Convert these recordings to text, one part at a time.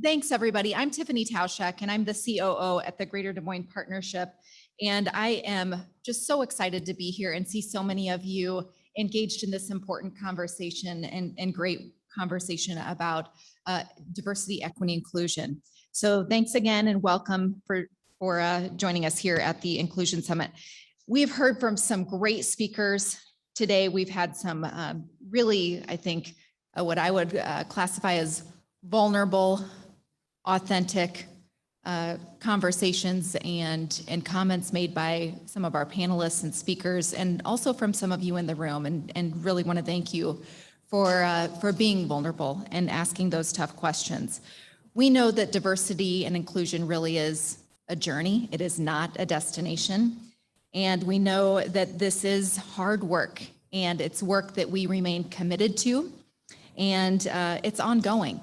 Thanks, everybody. I'm Tiffany Tauschek, and I'm the COO at the Greater Des Moines Partnership. And I am just so excited to be here and see so many of you engaged in this important conversation and great conversation about diversity, equity, inclusion. So thanks again and welcome for joining us here at the Inclusion Summit. We've heard from some great speakers today. We've had some really, I think, what I would classify as vulnerable, authentic conversations and comments made by some of our panelists and speakers, and also from some of you in the room, and really want to thank you for being vulnerable and asking those tough questions. We know that diversity and inclusion really is a journey. It is not a destination. And we know that this is hard work, and it's work that we remain committed to, and it's ongoing.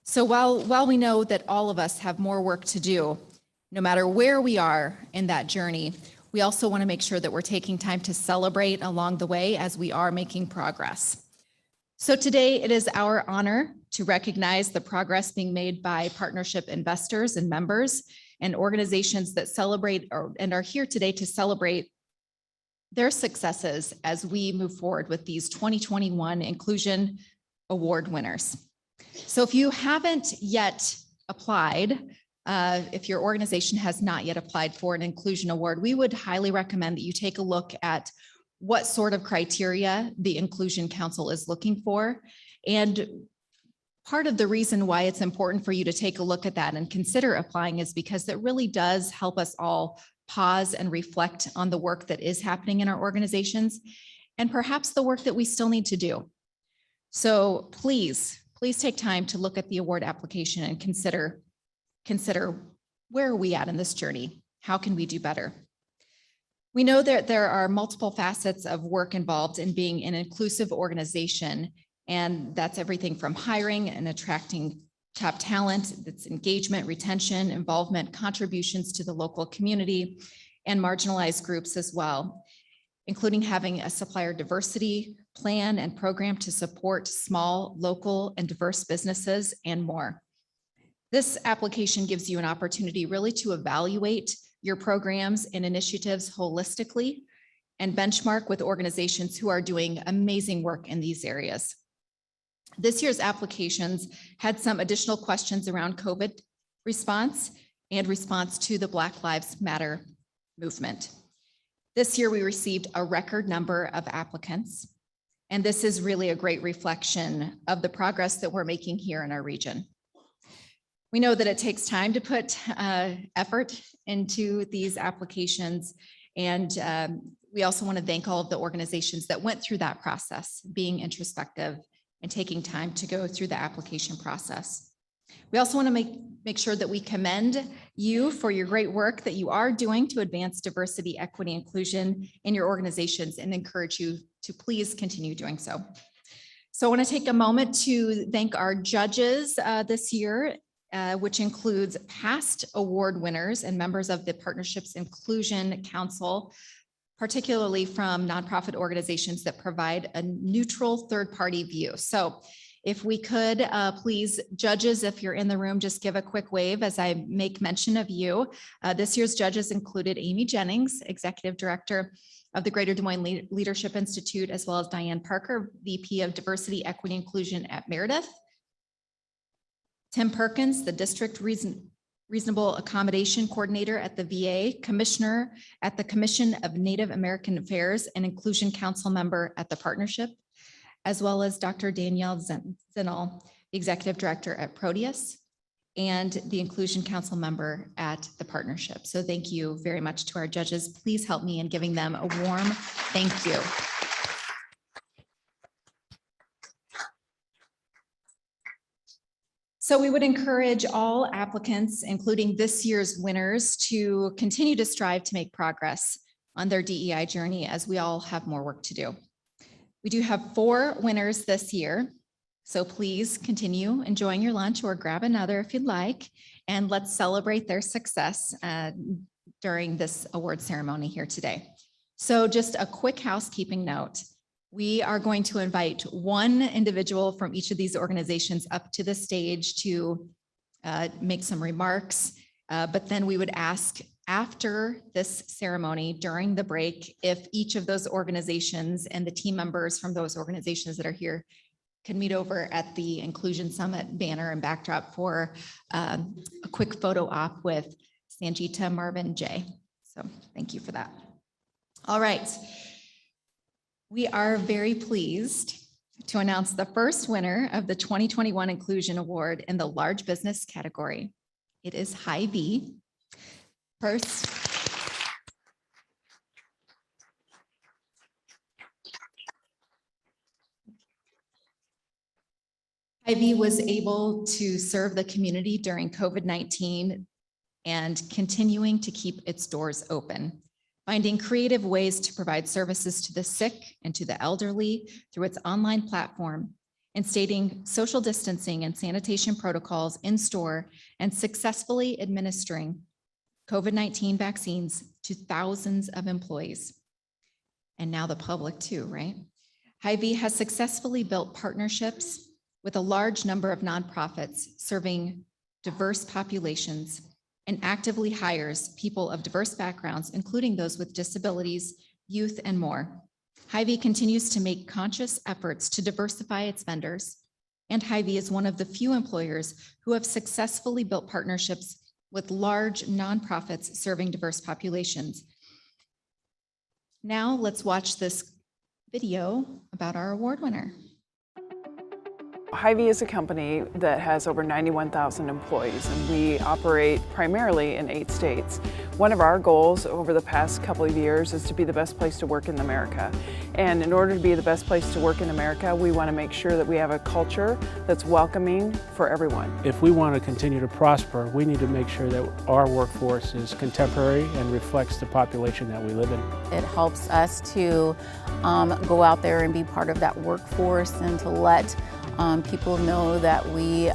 So while we know that all of us have more work to do, no matter where we are in that journey, we also want to make sure that we're taking time to celebrate along the way as we are making progress. So today it is our honor to recognize the progress being made by partnership investors and members and organizations that celebrate and are here today to celebrate their successes as we move forward with these 2021 Inclusion Award winners. So if you haven't yet applied, if your organization has not yet applied for an Inclusion Award, we would highly recommend that you take a look at what sort of criteria the Inclusion Council is looking for. And part of the reason why it's important for you to take a look at that and consider applying is because it really does help us all pause and reflect on the work that is happening in our organizations and perhaps the work that we still need to do. So please take time to look at the award application and consider where are we at in this journey? How can we do better? We know that there are multiple facets of work involved in being an inclusive organization, and that's everything from hiring and attracting top talent, that's engagement, retention, involvement, contributions to the local community, and marginalized groups as well, including having a supplier diversity plan and program to support small, local, and diverse businesses and more. This application gives you an opportunity really to evaluate your programs and initiatives holistically and benchmark with organizations who are doing amazing work in these areas. This year's applications had some additional questions around COVID response and response to the Black Lives Matter movement. This year we received a record number of applicants, and this is really a great reflection of the progress that we're making here in our region. We know that it takes time to put effort into these applications, and we also want to thank all of the organizations that went through that process, being introspective and taking time to go through the application process. We also want to make sure that we commend you for your great work that you are doing to advance diversity, equity, inclusion in your organizations, and encourage you to please continue doing so. So I want to take a moment to thank our judges this year, which includes past award winners and members of the Partnership's Inclusion Council, particularly from nonprofit organizations that provide a neutral third-party view. So if we could, please, judges, if you're in the room, just give a quick wave as I make mention of you. This year's judges included Amy Jennings, Executive Director of the Greater Des Moines Leadership Institute, as well as Diane Parker, VP of Diversity, Equity, Inclusion at Meredith. Tim Perkins, the District Reasonable Accommodation Coordinator at the VA, Commissioner at the Commission of Native American Affairs and Inclusion Council member at the Partnership, as well as Dr. Danielle Zinel, the Executive Director at Proteus, and the Inclusion Council member at the Partnership. So thank you very much to our judges. Please help me in giving them a warm thank you. So we would encourage all applicants, including this year's winners, to continue to strive to make progress on their DEI journey, as we all have more work to do. We do have 4 winners this year, so please continue enjoying your lunch or grab another if you'd like, and let's celebrate their success during this award ceremony here today. So just a quick housekeeping note. We are going to invite one individual from each of these organizations up to the stage to make some remarks, but then we would ask after this ceremony, during the break, if each of those organizations and the team members from those organizations that are here can meet over at the Inclusion Summit banner and backdrop for a quick photo op with Sanjita, Marvin, Jay. So thank you for that. All right. We are very pleased to announce the first winner of the 2021 Inclusion Award in the large business category. It is Hy-Vee. First, Hy-Vee was able to serve the community during COVID-19 and continuing to keep its doors open, finding creative ways to provide services to the sick and to the elderly through its online platform, instating social distancing and sanitation protocols in store, and successfully administering COVID-19 vaccines to thousands of employees. And now the public too, right? Hy-Vee has successfully built partnerships with a large number of nonprofits serving diverse populations and actively hires people of diverse backgrounds, including those with disabilities, youth, and more. Hy-Vee continues to make conscious efforts to diversify its vendors, and Hy-Vee is one of the few employers who have successfully built partnerships with large nonprofits serving diverse populations. Now let's watch this video about our award winner. Hy-Vee is a company that has over 91,000 employees, and we operate primarily in 8 states. One of our goals over the past couple of years is to be the best place to work in America. And in order to be the best place to work in America, we want to make sure that we have a culture that's welcoming for everyone. If we want to continue to prosper, we need to make sure that our workforce is contemporary and reflects the population that we live in. It helps us to go out there and be part of that workforce and to let people know that we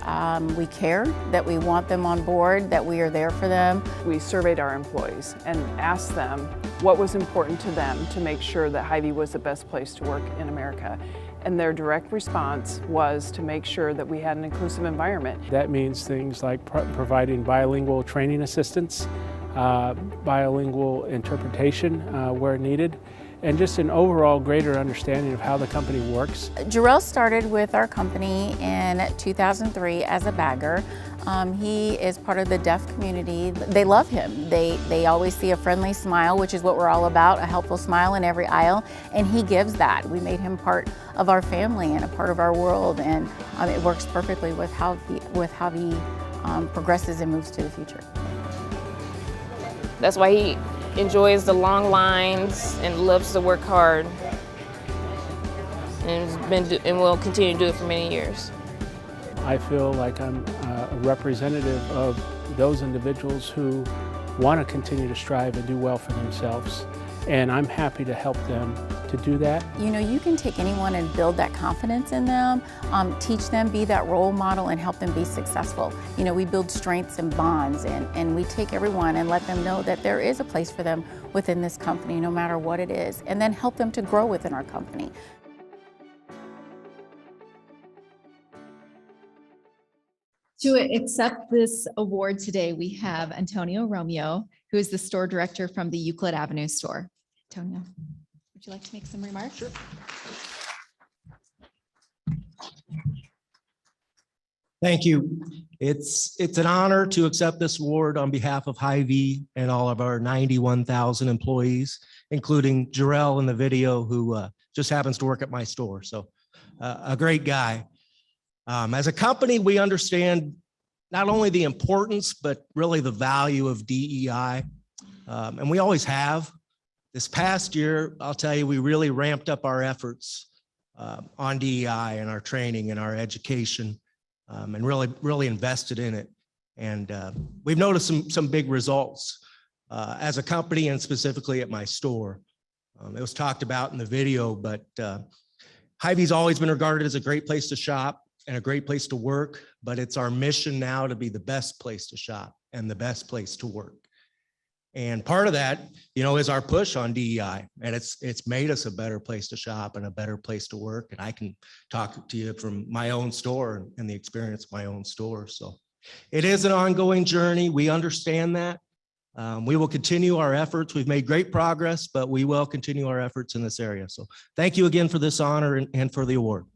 care, that we want them on board, that we are there for them. We surveyed our employees and asked them what was important to them to make sure that Hy-Vee was the best place to work in America. And their direct response was to make sure that we had an inclusive environment. That means things like providing bilingual training assistance, bilingual interpretation where needed, and just an overall greater understanding of how the company works. Jarrell started with our company in 2003 as a bagger. He is part of the deaf community. They love him. They always see a friendly smile, which is what we're all about, a helpful smile in every aisle, and he gives that. We made him part of our family and a part of our world, and it works perfectly with how he progresses and moves to the future. That's why he enjoys the long lines and loves to work hard, and will continue to do it for many years. I feel like I'm a representative of those individuals who want to continue to strive and do well for themselves, and I'm happy to help them to do that. You know, you can take anyone and build that confidence in them, teach them, be that role model, and help them be successful. You know, we build strengths and bonds, and we take everyone and let them know that there is a place for them within this company, no matter what it is, and then help them to grow within our company. To accept this award today, we have Antonio Romeo, who is the store director from the Euclid Avenue store. Antonio, would you like to make some remarks? Sure. Thank you. It's an honor to accept this award on behalf of Hy-Vee and all of our 91,000 employees, including Jarrell in the video, who just happens to work at my store. So a great guy. As a company, we understand not only the importance, but really the value of DEI. And we always have. This past year, I'll tell you, we really ramped up our efforts on DEI and our training and our education, and really invested in it. And we've noticed some big results as a company and specifically at my store. It was talked about in the video, but Hy-Vee's always been regarded as a great place to shop and a great place to work, but it's our mission now to be the best place to shop and the best place to work. And part of that, you know, is our push on DEI, and it's made us a better place to shop and a better place to work. And I can talk to you from my own store and the experience of my own store. So It is an ongoing journey. We understand that. We will continue our efforts. We've made great progress, but we will continue our efforts in this area. So thank you again for this honor and for the award.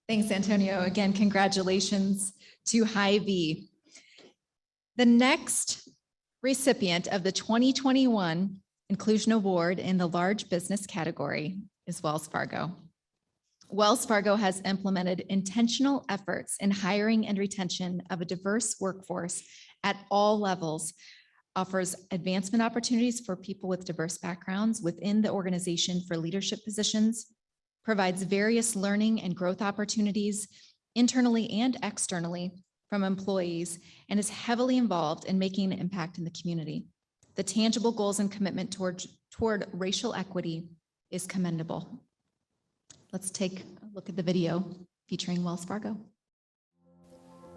Thanks, Antonio. Again, congratulations to Hy-Vee. The next recipient of the 2021 Inclusion Award in the large business category is Wells Fargo. Wells Fargo has implemented intentional efforts in hiring and retention of a diverse workforce at all levels, offers advancement opportunities for people with diverse backgrounds within the organization for leadership positions, provides various learning and growth opportunities internally and externally from employees, and is heavily involved in making an impact in the community. The tangible goals and commitment toward racial equity is commendable. Let's take a look at the video featuring Wells Fargo.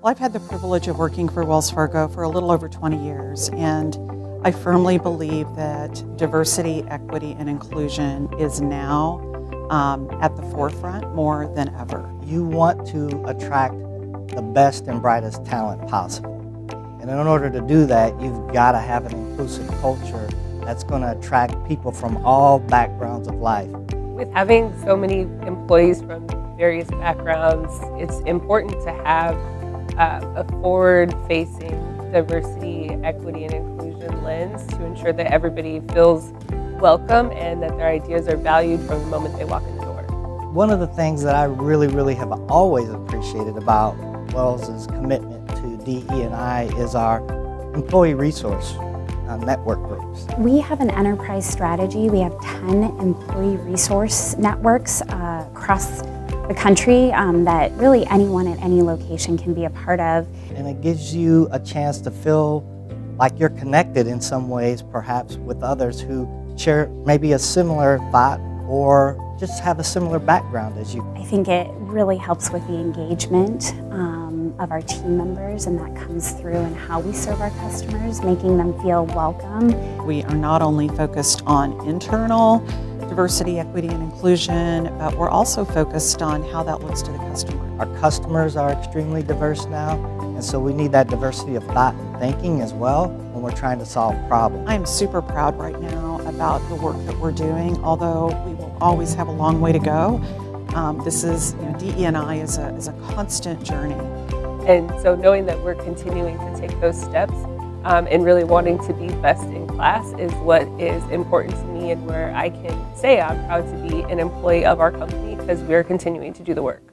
Well, I've had the privilege of working for Wells Fargo for a little over 20 years, and I firmly believe that diversity, equity, and inclusion is now at the forefront more than ever. You want to attract the best and brightest talent possible. And in order to do that, you've got to have an inclusive culture that's going to attract people from all backgrounds of life. With having so many employees from various backgrounds, it's important to have a forward-facing diversity, equity, and inclusion lens to ensure that everybody feels welcome and that their ideas are valued from the moment they walk in the door. One of the things that I really have always appreciated about Wells's commitment to DE&I is our employee resource network groups. We have an enterprise strategy. We have 10 employee resource networks across the country that really anyone at any location can be a part of. And it gives you a chance to feel like you're connected in some ways, perhaps with others who share maybe a similar thought or just have a similar background as you. I think it really helps with the engagement of our team members, and that comes through in how we serve our customers, making them feel welcome. We are not only focused on internal diversity, equity, and inclusion, but we're also focused on how that looks to the customer. Our customers are extremely diverse now, and so we need that diversity of thought and thinking as well when we're trying to solve problems. I am super proud right now about the work that we're doing, although we will always have a long way to go. This is, DE&I is a constant journey. And so knowing that we're continuing to take those steps and really wanting to be best in class is what is important to me, and where I can say I'm proud to be an employee of our company because we're continuing to do the work.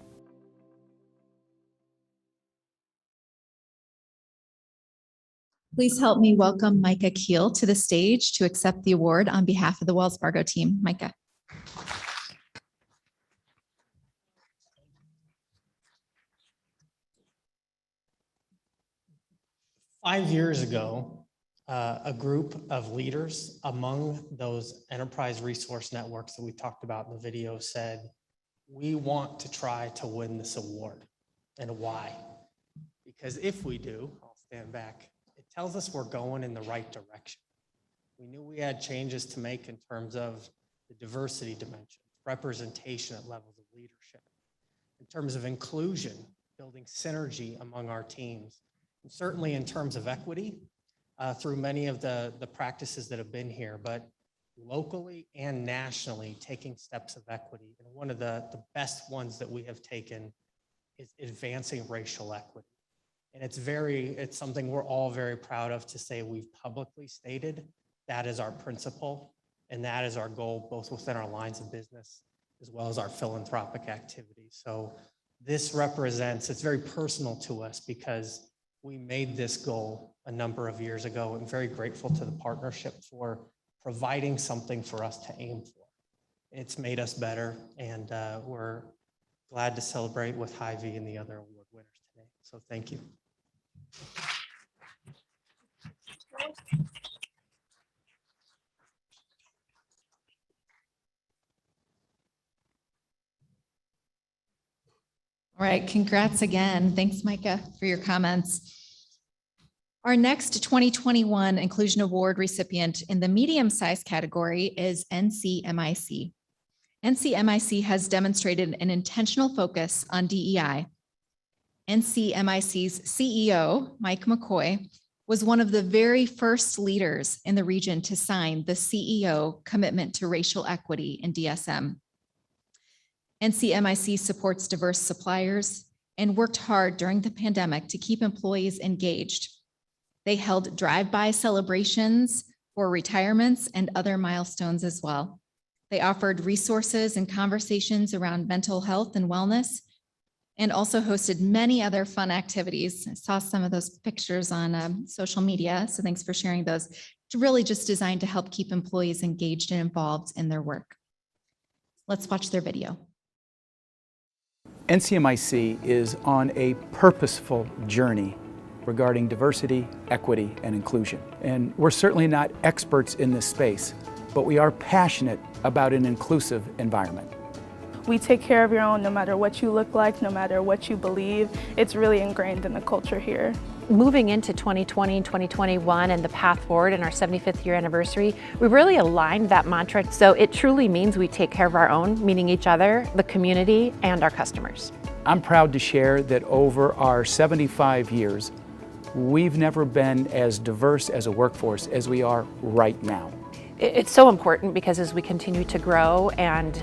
Please help me welcome Micah Kiel to the stage to accept the award on behalf of the Wells Fargo team. Micah. Five years ago, a group of leaders among those enterprise resource networks that we talked about in the video said, we want to try to win this award. And why? Because if we do, I'll stand back, it tells us we're going in the right direction. We knew we had changes to make in terms of the diversity dimension, representation at levels of leadership, in terms of inclusion, building synergy among our teams, and certainly in terms of equity through many of the practices that have been here, but locally and nationally taking steps of equity. And one of the best ones that we have taken is advancing racial equity. And it's something we're all very proud of to say we've publicly stated that is our principle and that is our goal, both within our lines of business as well as our philanthropic activities. So this represents, it's very personal to us because we made this goal a number of years ago. I'm very grateful to the partnership for providing something for us to aim for. It's made us better, and we're glad to celebrate with Hy-Vee and the other award winners today. So thank you. All right, congrats again. Thanks, Micah, for your comments. Our next 2021 Inclusion Award recipient in the medium-sized category is NCMIC. NCMIC has demonstrated an intentional focus on DEI. NCMIC's CEO, Mike McCoy, was one of the very first leaders in the region to sign the CEO Commitment to Racial Equity in DSM. NCMIC supports diverse suppliers and worked hard during the pandemic to keep employees engaged. They held drive-by celebrations for retirements and other milestones as well. They offered resources and conversations around mental health and wellness, and also hosted many other fun activities. I saw some of those pictures on social media, so thanks for sharing those. It's really just designed to help keep employees engaged and involved in their work. Let's watch their video. NCMIC is on a purposeful journey regarding diversity, equity, and inclusion. And we're certainly not experts in this space, but we are passionate about an inclusive environment. We take care of your own no matter what you look like, no matter what you believe. It's really ingrained in the culture here. Moving into 2020 and 2021 and the path forward in our 75th year anniversary, we really aligned that mantra. So it truly means we take care of our own, meaning each other, the community, and our customers. I'm proud to share that over our 75 years, we've never been as diverse as a workforce as we are right now. It's so important because as we continue to grow and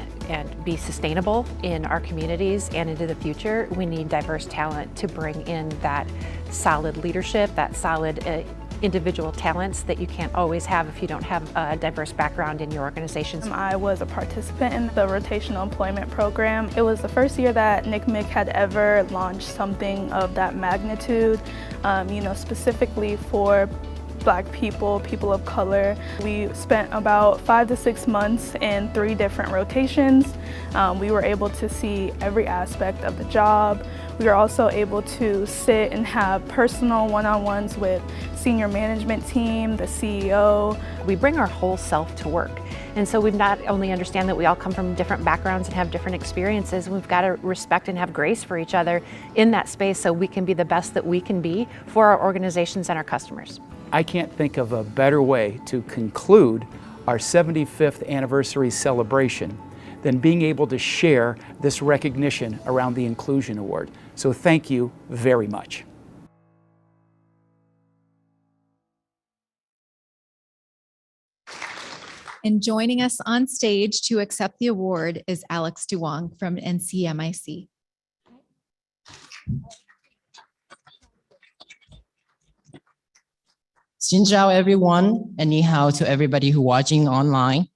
be sustainable in our communities and into the future, we need diverse talent to bring in that solid leadership, that solid individual talents that you can't always have if you don't have a diverse background in your organizations. I was a participant in the rotational employment program. It was the first year that NCMIC had ever launched something of that magnitude, specifically for Black people, people of color. We spent about 5 to 6 months in 3 different rotations. We were able to see every aspect of the job. We were also able to sit and have personal one-on-ones with senior management team, the CEO. We bring our whole self to work. And so we not only understand that we all come from different backgrounds and have different experiences, we've got to respect and have grace for each other in that space so we can be the best that we can be for our organizations and our customers. I can't think of a better way to conclude our 75th anniversary celebration than being able to share this recognition around the Inclusion Award. So thank you very much. And joining us on stage to accept the award is Alex Duong from NCMIC. Xin chào everyone, and ni hao to everybody who watching online.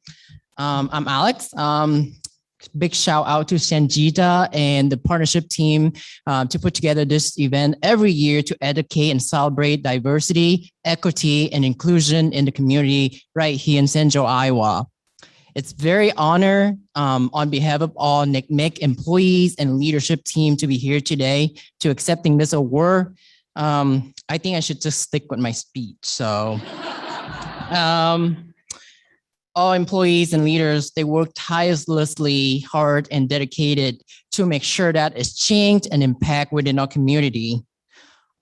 I'm Alex. Big shout out to Sanjita and the partnership team to put together this event every year to educate and celebrate diversity, equity, and inclusion in the community right here in Central Iowa. It's very honor on behalf of all NCMIC employees and leadership team to be here today to accepting this award. I think I should just stick with my speech. So all employees and leaders, they work tirelessly hard and dedicated to make sure that it's change and impact within our community.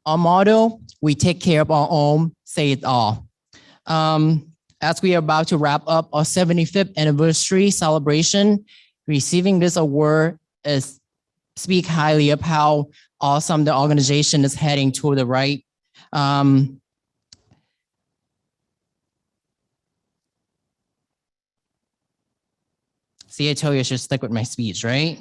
Our motto, we take care of our own, say it all. As we are about to wrap up our 75th anniversary celebration, receiving this award is speak highly of how awesome the organization is heading toward the right. See, I told you I should stick with my speech, right?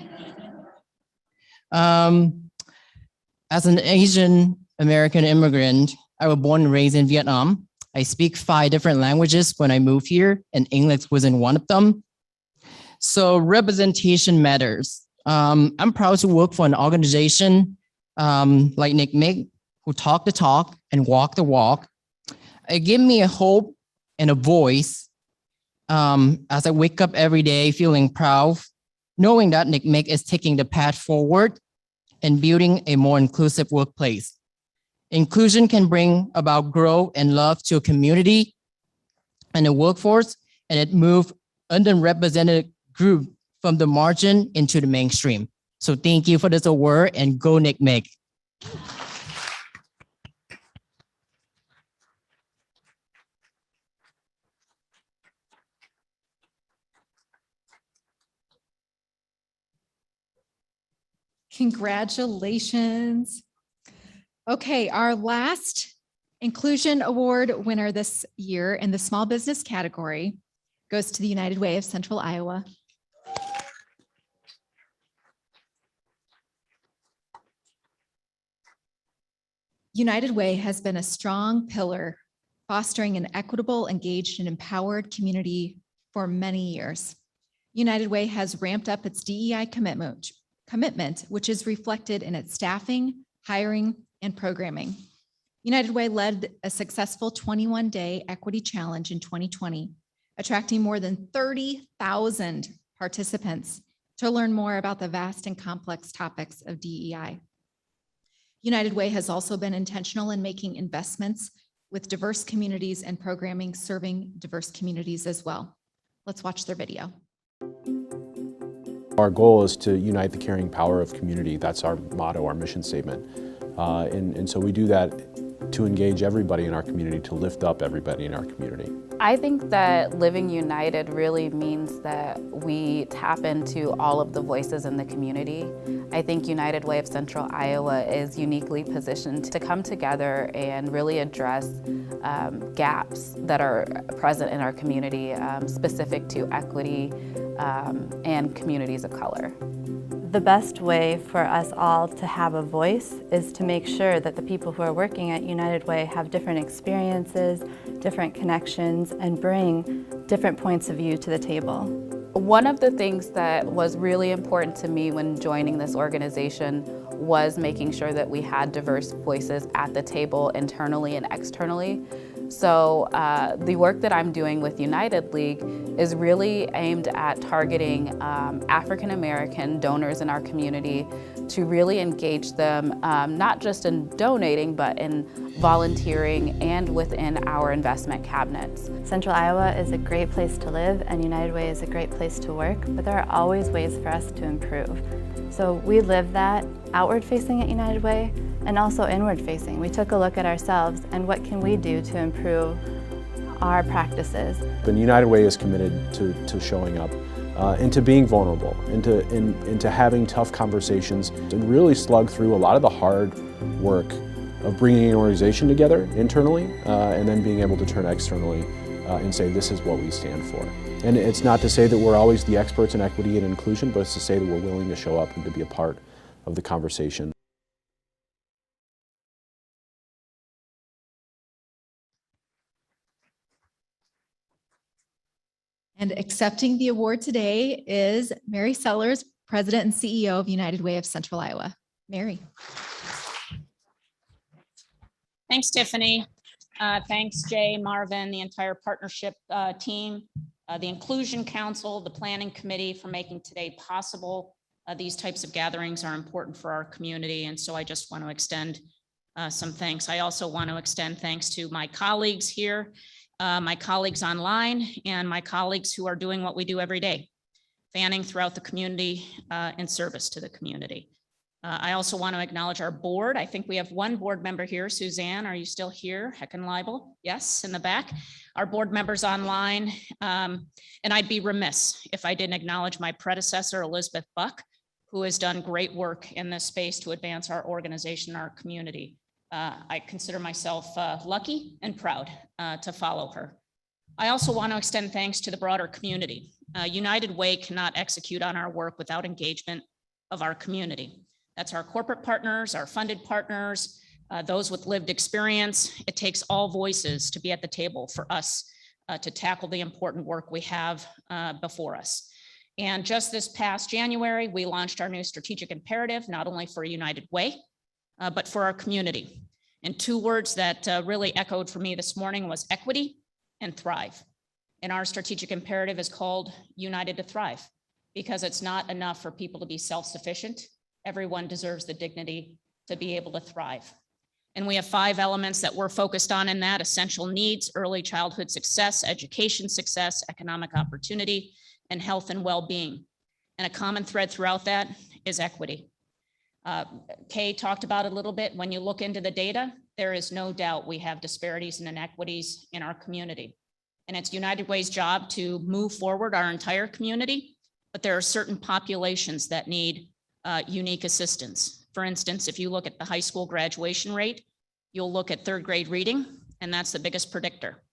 As an Asian American immigrant, I was born and raised in Vietnam. I speak 5 different languages when I moved here, and English wasn't one of them. So representation matters. I'm proud to work for an organization like NCMIC, who talk the talk and walk the walk. It gives me a hope and a voice as I wake up every day feeling proud, knowing that NCMIC is taking the path forward and building a more inclusive workplace. Inclusion can bring about growth and love to a community and the workforce, and it moves underrepresented group from the margin into the mainstream. So thank you for this award, and go NCMIC. Congratulations. Okay, our last Inclusion Award winner this year in the small business category goes to the United Way of Central Iowa. United Way has been a strong pillar fostering an equitable, engaged, and empowered community for many years. United Way has ramped up its DEI commitment, which is reflected in its staffing, hiring, and programming. United Way led a successful 21-day equity challenge in 2020, attracting more than 30,000 participants to learn more about the vast and complex topics of DEI. United Way has also been intentional in making investments with diverse communities and programming serving diverse communities as well. Let's watch their video. Our goal is to unite the caring power of community. That's our motto, our mission statement. And so we do that to engage everybody in our community, to lift up everybody in our community. I think that living united really means that we tap into all of the voices in the community. I think United Way of Central Iowa is uniquely positioned to come together and really address gaps that are present in our community, specific to equity and communities of color. The best way for us all to have a voice is to make sure that the people who are working at United Way have different experiences, different connections, and bring different points of view to the table. One of the things that was really important to me when joining this organization was making sure that we had diverse voices at the table internally and externally. So the work that I'm doing with United League is really aimed at targeting African American donors in our community to really engage them, not just in donating, but in volunteering and within our investment cabinets. Central Iowa is a great place to live and United Way is a great place to work, but there are always ways for us to improve. So we live that outward facing at United Way and also inward facing. We took a look at ourselves and what can we do to improve our practices. And United Way is committed to showing up and to being vulnerable, into having tough conversations, and really slug through a lot of the hard work of bringing an organization together internally and then being able to turn externally and say this is what we stand for. And it's not to say that we're always the experts in equity and inclusion, but it's to say that we're willing to show up and to be a part of the conversation. And accepting the award today is Mary Sellers, President and CEO of United Way of Central Iowa. Mary. Thanks, Tiffany. Thanks, Jay, Marvin, the entire partnership team, the Inclusion Council, the Planning Committee for making today possible. These types of gatherings are important for our community, and so I just want to extend some thanks. I also want to extend thanks to my colleagues here, my colleagues online, and my colleagues who are doing what we do every day, fanning throughout the community in service to the community. I also want to acknowledge our board. I think we have one board member here. Suzanne, are you still here? Heckenleibel? Yes, in the back. Our board members online. And I'd be remiss if I didn't acknowledge my predecessor, Elizabeth Buck, who has done great work in this space to advance our organization, our community. I consider myself lucky and proud to follow her. I also want to extend thanks to the broader community. United Way cannot execute on our work without engagement of our community. That's our corporate partners, our funded partners, those with lived experience. It takes all voices to be at the table for us to tackle the important work we have before us. And just this past January, we launched our new strategic imperative, not only for United Way, but for our community. And two words that really echoed for me this morning was equity and thrive. And our strategic imperative is called United to Thrive, because it's not enough for people to be self-sufficient. Everyone deserves the dignity to be able to thrive. And we have 5 elements that we're focused on in that: essential needs, early childhood success, education success, economic opportunity, and health and well-being. And a common thread throughout that is equity. Kay talked about it a little bit. When you look into the data, there is no doubt we have disparities and inequities in our community. And it's United Way's job to move forward our entire community, but there are certain populations that need unique assistance. For instance, if you look at the high school graduation rate, you'll look at third grade reading, and that's the biggest predictor.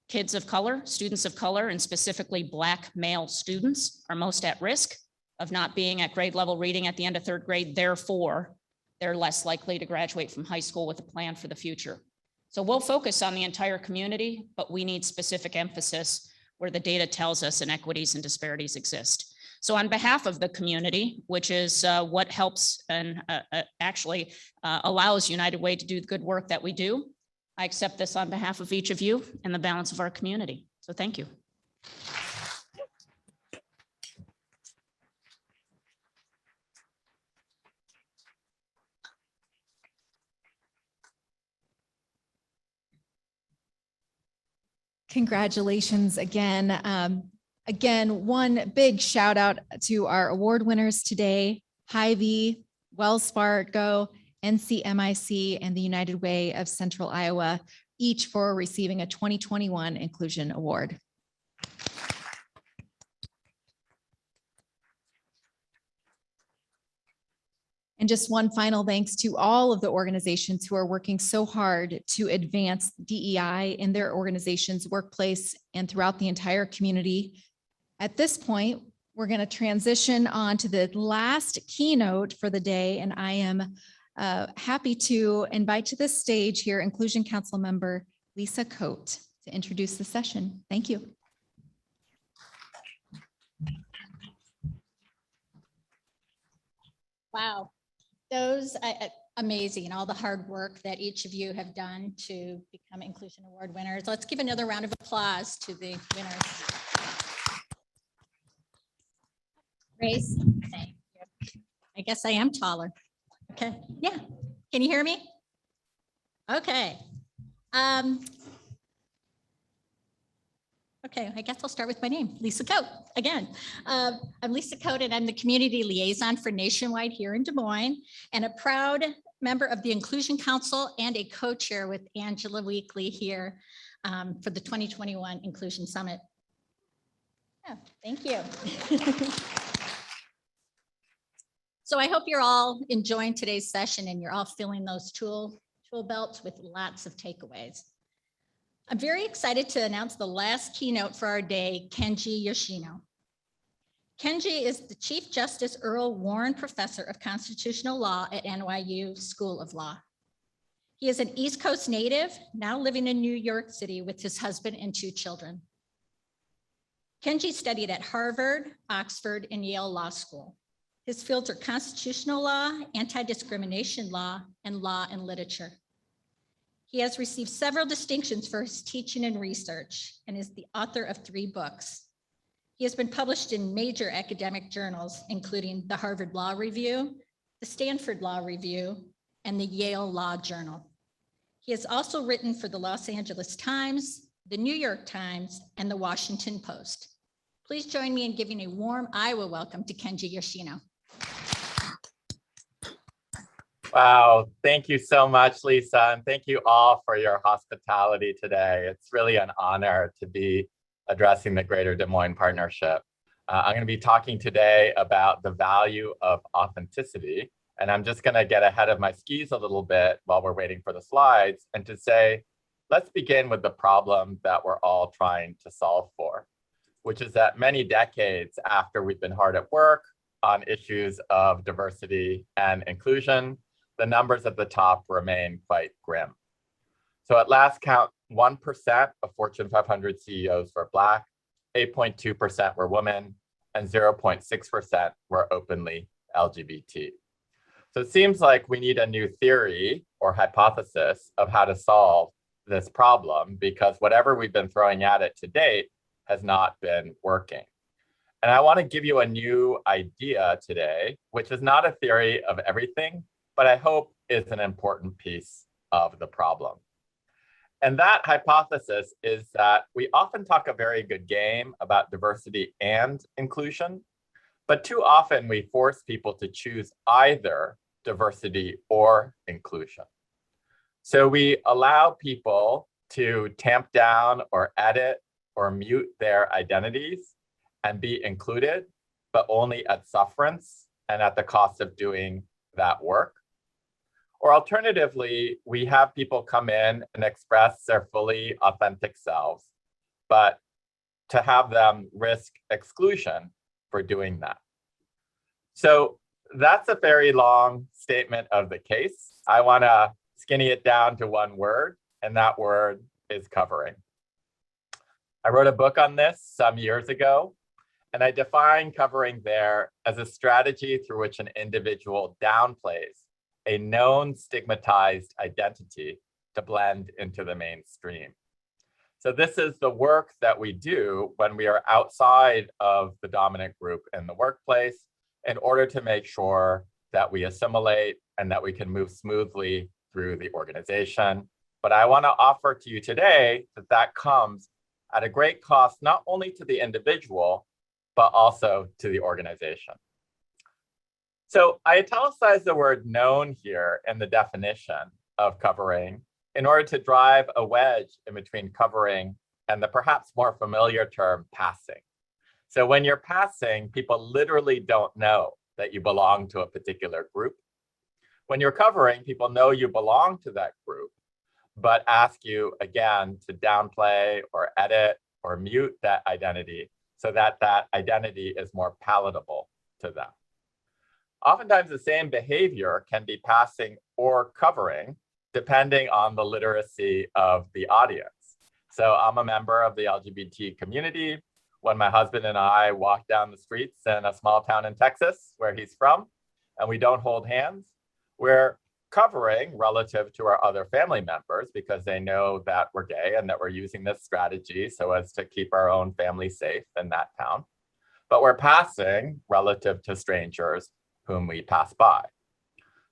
Kids of color, students of color, and specifically Black male students are most at risk of not being at grade level reading at the end of third grade. Therefore, they're less likely to graduate from high school with a plan for the future. So we'll focus on the entire community, but we need specific emphasis where the data tells us inequities and disparities exist. So on behalf of the community, which is what helps and actually allows United Way to do the good work that we do, I accept this on behalf of each of you and the balance of our community. So thank you. Congratulations again. Again, one big shout out to our award winners today, Hy-Vee, Wells Fargo, NCMIC, and the United Way of Central Iowa, each for receiving a 2021 Inclusion Award. And just one final thanks to all of the organizations who are working so hard to advance DEI in their organization's workplace and throughout the entire community. At this point, we're going to transition on to the last keynote for the day, and I am happy to invite to the stage here Inclusion Council member Lisa Coate to introduce the session. Thank you. Wow. Those amazing, all the hard work that each of you have done to become Inclusion Award winners. Let's give another round of applause to the winners. Grace, thank you. I guess I am taller. Okay, yeah. Can you hear me? Okay. Okay, I guess I'll start with my name, Lisa Coate. Again, I'm Lisa Coate, and I'm the community liaison for Nationwide here in Des Moines, and a proud member of the Inclusion Council and a co-chair with Angela Weekly here for the 2021 Inclusion Summit. Yeah, thank you. So I hope you're all enjoying today's session and you're all filling those tool belts with lots of takeaways. I'm very excited to announce the last keynote for our day, Kenji Yoshino. Kenji is the Chief Justice Earl Warren Professor of Constitutional Law at NYU School of Law. He is an East Coast native, now living in New York City with his husband and 2 children. Kenji studied at Harvard, Oxford, and Yale Law School. His fields are constitutional law, anti-discrimination law, and law and literature. He has received several distinctions for his teaching and research and is the author of 3 books. He has been published in major academic journals, including the Harvard Law Review, the Stanford Law Review, and the Yale Law Journal. He has also written for the Los Angeles Times, the New York Times, and the Washington Post. Please join me in giving a warm Iowa welcome to Kenji Yoshino. Wow, thank you so much, Lisa, and thank you all for your hospitality today. It's really an honor to be addressing the Greater Des Moines Partnership. I'm going to be talking today about the value of authenticity, and I'm just going to get ahead of my skis a little bit while we're waiting for the slides and to say, let's begin with the problem that we're all trying to solve for, which is that many decades after we've been hard at work on issues of diversity and inclusion, the numbers at the top remain quite grim. So at last count, 1% of Fortune 500 CEOs were Black, 8.2% were women, and 0.6% were openly LGBT. So it seems like we need a new theory or hypothesis of how to solve this problem, because whatever we've been throwing at it to date has not been working. And I want to give you a new idea today, which is not a theory of everything, but I hope is an important piece of the problem. And that hypothesis is that we often talk a very good game about diversity and inclusion, but too often we force people to choose either diversity or inclusion. So we allow people to tamp down or edit or mute their identities and be included, but only at sufferance and at the cost of doing that work. Or alternatively, we have people come in and express their fully authentic selves, but to have them risk exclusion for doing that. So that's a very long statement of the case. I want to skinny it down to one word, and that word is covering. I wrote a book on this some years ago, and I define covering there as a strategy through which an individual downplays a known stigmatized identity to blend into the mainstream. So this is the work that we do when we are outside of the dominant group in the workplace in order to make sure that we assimilate and that we can move smoothly through the organization. But I want to offer to you today that that comes at a great cost, not only to the individual, but also to the organization. So I italicized the word known here in the definition of covering in order to drive a wedge in between covering and the perhaps more familiar term passing. So when you're passing, people literally don't know that you belong to a particular group. When you're covering, people know you belong to that group, but ask you again to downplay or edit or mute that identity so that that identity is more palatable to them. Oftentimes the same behavior can be passing or covering depending on the literacy of the audience. So I'm a member of the LGBT community. When my husband and I walk down the streets in a small town in Texas where he's from, and we don't hold hands, we're covering relative to our other family members because they know that we're gay and that we're using this strategy so as to keep our own family safe in that town. But we're passing relative to strangers whom we pass by.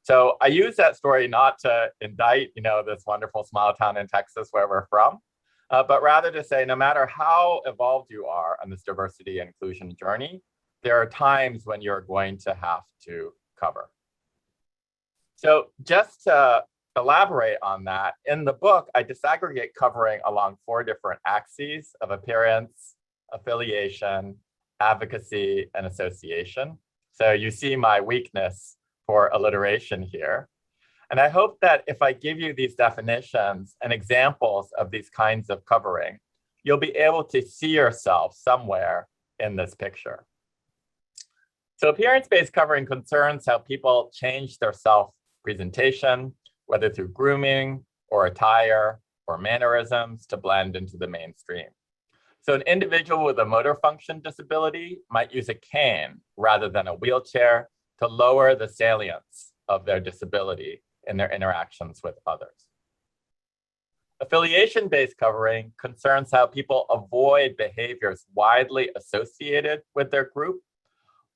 So I use that story not to indict, this wonderful small town in Texas where we're from, but rather to say, no matter how evolved you are on this diversity and inclusion journey, there are times when you're going to have to cover. So just to elaborate on that, in the book, I disaggregate covering along 4 different axes of appearance, affiliation, advocacy, and association. So you see my weakness for alliteration here. And I hope that if I give you these definitions and examples of these kinds of covering, you'll be able to see yourself somewhere in this picture. So appearance-based covering concerns how people change their self-presentation, whether through grooming or attire or mannerisms to blend into the mainstream. So an individual with a motor function disability might use a cane rather than a wheelchair to lower the salience of their disability in their interactions with others. Affiliation-based covering concerns how people avoid behaviors widely associated with their group,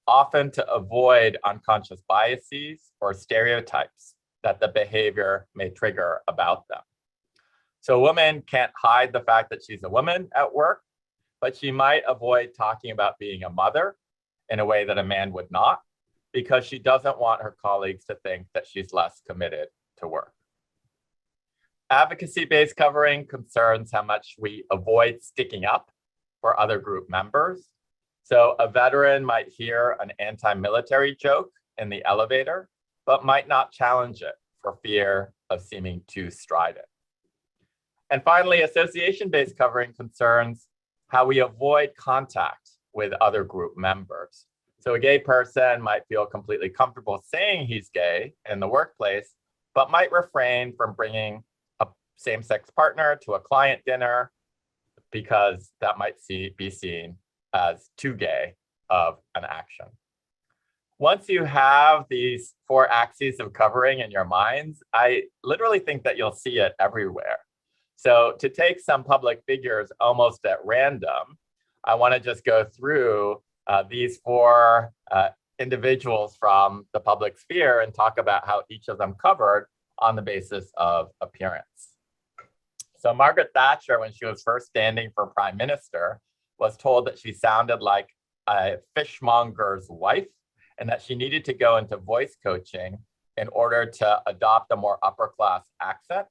often to avoid unconscious biases or stereotypes that the behavior may trigger about them. So a woman can't hide the fact that she's a woman at work, but she might avoid talking about being a mother in a way that a man would not, because she doesn't want her colleagues to think that she's less committed to work. Advocacy-based covering concerns how much we avoid sticking up for other group members. So a veteran might hear an anti-military joke in the elevator, but might not challenge it for fear of seeming too strident. And finally, association-based covering concerns how we avoid contact with other group members. So a gay person might feel completely comfortable saying he's gay in the workplace, but might refrain from bringing a same-sex partner to a client dinner because that might be seen as too gay of an action. Once you have these 4 axes of covering in your minds, I literally think that you'll see it everywhere. So to take some public figures almost at random, I want to just go through these 4 individuals from the public sphere and talk about how each of them covered on the basis of appearance. So Margaret Thatcher, when she was first standing for prime minister, was told that she sounded like a fishmonger's wife and that she needed to go into voice coaching in order to adopt a more upper class accent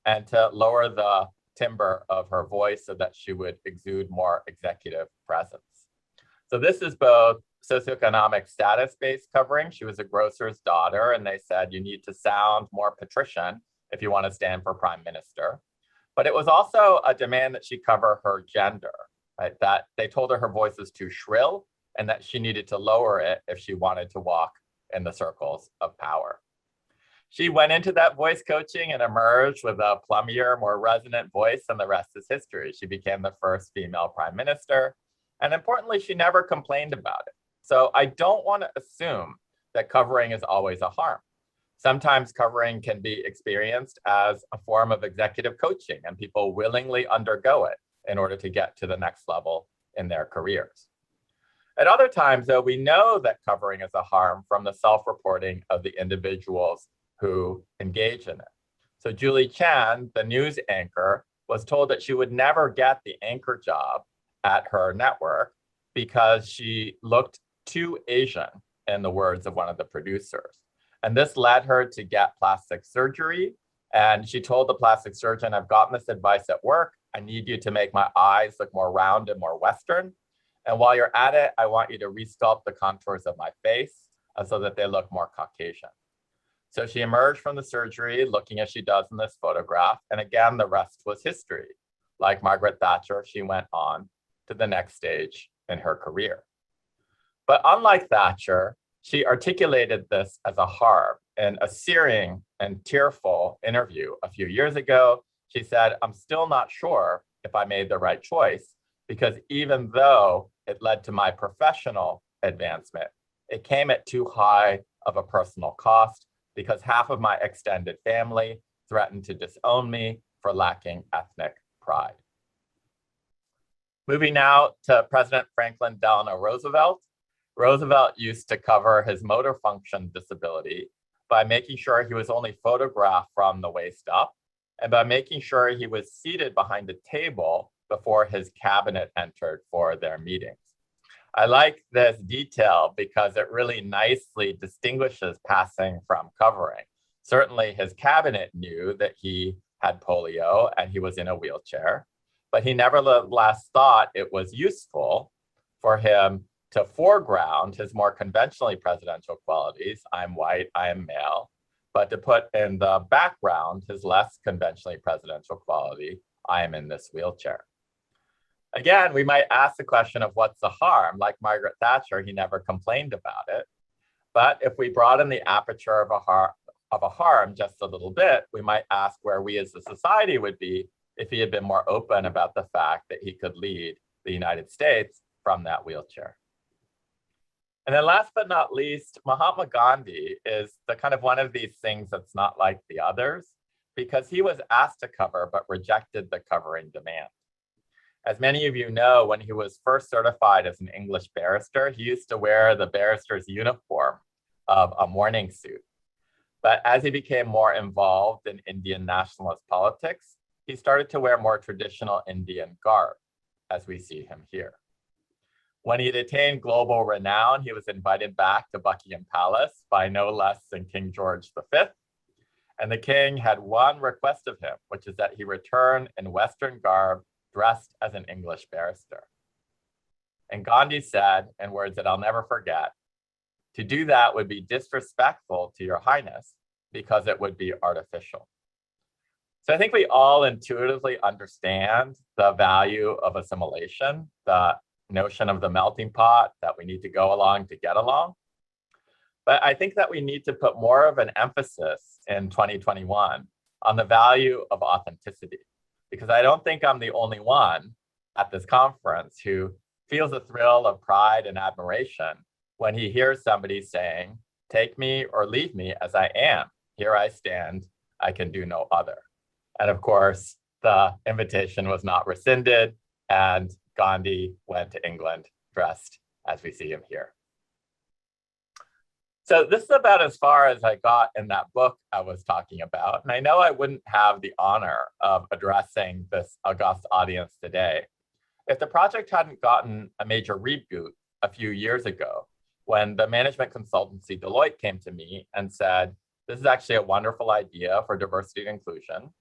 and to lower the timbre of her voice so that she would exude more executive presence. So this is both socioeconomic status-based covering. She was a grocer's daughter, and they said you need to sound more patrician if you want to stand for prime minister. But it was also a demand that she cover her gender, right? That they told her voice was too shrill and that she needed to lower it if she wanted to walk in the circles of power. She went into that voice coaching and emerged with a plummier, more resonant voice, and the rest is history. She became the first female prime minister. And importantly, she never complained about it. So I don't want to assume that covering is always a harm. Sometimes covering can be experienced as a form of executive coaching, and people willingly undergo it in order to get to the next level in their careers. At other times, though, we know that covering is a harm from the self-reporting of the individuals who engage in it. So Julie Chan, the news anchor, was told that she would never get the anchor job at her network because she looked too Asian, in the words of one of the producers. And this led her to get plastic surgery. And she told the plastic surgeon, I've gotten this advice at work. I need you to make my eyes look more round and more Western. And while you're at it, I want you to resculpt the contours of my face so that they look more Caucasian. So she emerged from the surgery looking as she does in this photograph. And again, the rest was history. Like Margaret Thatcher, she went on to the next stage in her career. But unlike Thatcher, she articulated this as a harm. In a searing and tearful interview a few years ago, she said, I'm still not sure if I made the right choice, because even though it led to my professional advancement, it came at too high of a personal cost, because half of my extended family threatened to disown me for lacking ethnic pride. Moving now to President Franklin Delano Roosevelt. Roosevelt used to cover his motor function disability by making sure he was only photographed from the waist up, and by making sure he was seated behind a table before his cabinet entered for their meetings. I like this detail because it really nicely distinguishes passing from covering. Certainly his cabinet knew that he had polio and he was in a wheelchair, but he nevertheless thought it was useful for him to foreground his more conventionally presidential qualities, I'm white, I am male, but to put in the background his less conventionally presidential quality, I am in this wheelchair. Again, we might ask the question of what's the harm? Like Margaret Thatcher, he never complained about it. But if we broaden the aperture of a harm just a little bit, we might ask where we as a society would be if he had been more open about the fact that he could lead the United States from that wheelchair. And then last but not least, Mahatma Gandhi is the kind of one of these things that's not like the others, because he was asked to cover but rejected the covering demand. As many of you know, when he was first certified as an English barrister, he used to wear the barrister's uniform of a morning suit. But as he became more involved in Indian nationalist politics, he started to wear more traditional Indian garb, as we see him here. When he had attained global renown, he was invited back to Buckingham Palace by no less than King George V. And the king had one request of him, which is that he return in Western garb, dressed as an English barrister. And Gandhi said, in words that I'll never forget, to do that would be disrespectful to your highness because it would be artificial. So I think we all intuitively understand the value of assimilation, the notion of the melting pot, that we need to go along to get along. But I think that we need to put more of an emphasis in 2021 on the value of authenticity, because I don't think I'm the only one at this conference who feels a thrill of pride and admiration when he hears somebody saying, take me or leave me as I am. Here I stand, I can do no other. And of course, the invitation was not rescinded, and Gandhi went to England dressed as we see him here. So this is about as far as I got in that book I was talking about. And I know I wouldn't have the honor of addressing this august audience today if the project hadn't gotten a major reboot a few years ago, when the management consultancy Deloitte came to me and said, this is actually a wonderful idea for diversity and inclusion,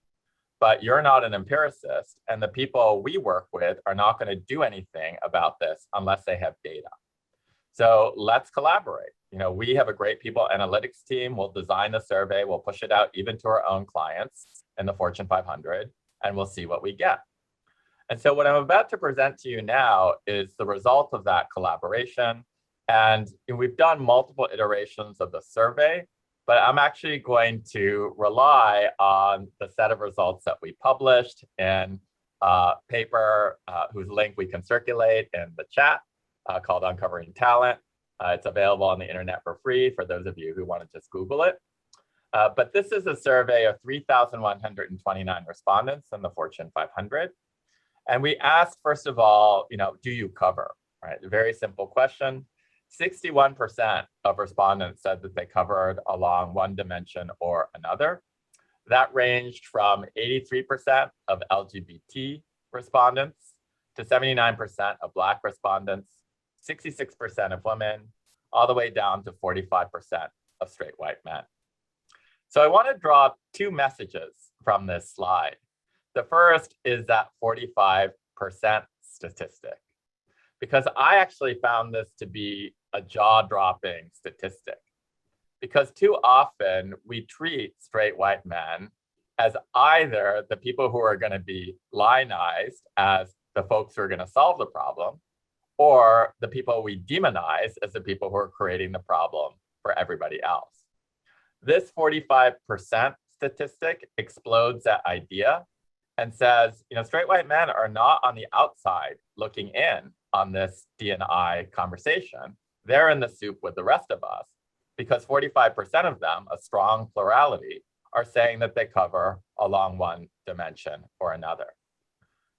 but you're not an empiricist, and the people we work with are not going to do anything about this unless they have data. So let's collaborate. We have a great people analytics team. We'll design the survey. We'll push it out even to our own clients in the Fortune 500, and we'll see what we get. And so what I'm about to present to you now is the result of that collaboration. And we've done multiple iterations of the survey, but I'm actually going to rely on the set of results that we published in a paper whose link we can circulate in the chat called Uncovering Talent. It's available on the internet for free for those of you who want to just Google it. But this is a survey of 3,129 respondents in the Fortune 500. And we asked, first of all, do you cover, right? A very simple question. 61% of respondents said that they covered along one dimension or another. That ranged from 83% of LGBT respondents to 79% of Black respondents, 66% of women, all the way down to 45% of straight white men. So I want to draw two messages from this slide. The first is that 45% statistic, because I actually found this to be a jaw-dropping statistic, because too often we treat straight white men as either the people who are going to be lionized as the folks who are going to solve the problem, or the people we demonize as the people who are creating the problem for everybody else. This 45% statistic explodes that idea and says, straight white men are not on the outside looking in on this D&I conversation. They're in the soup with the rest of us, because 45% of them, a strong plurality, are saying that they cover along one dimension or another.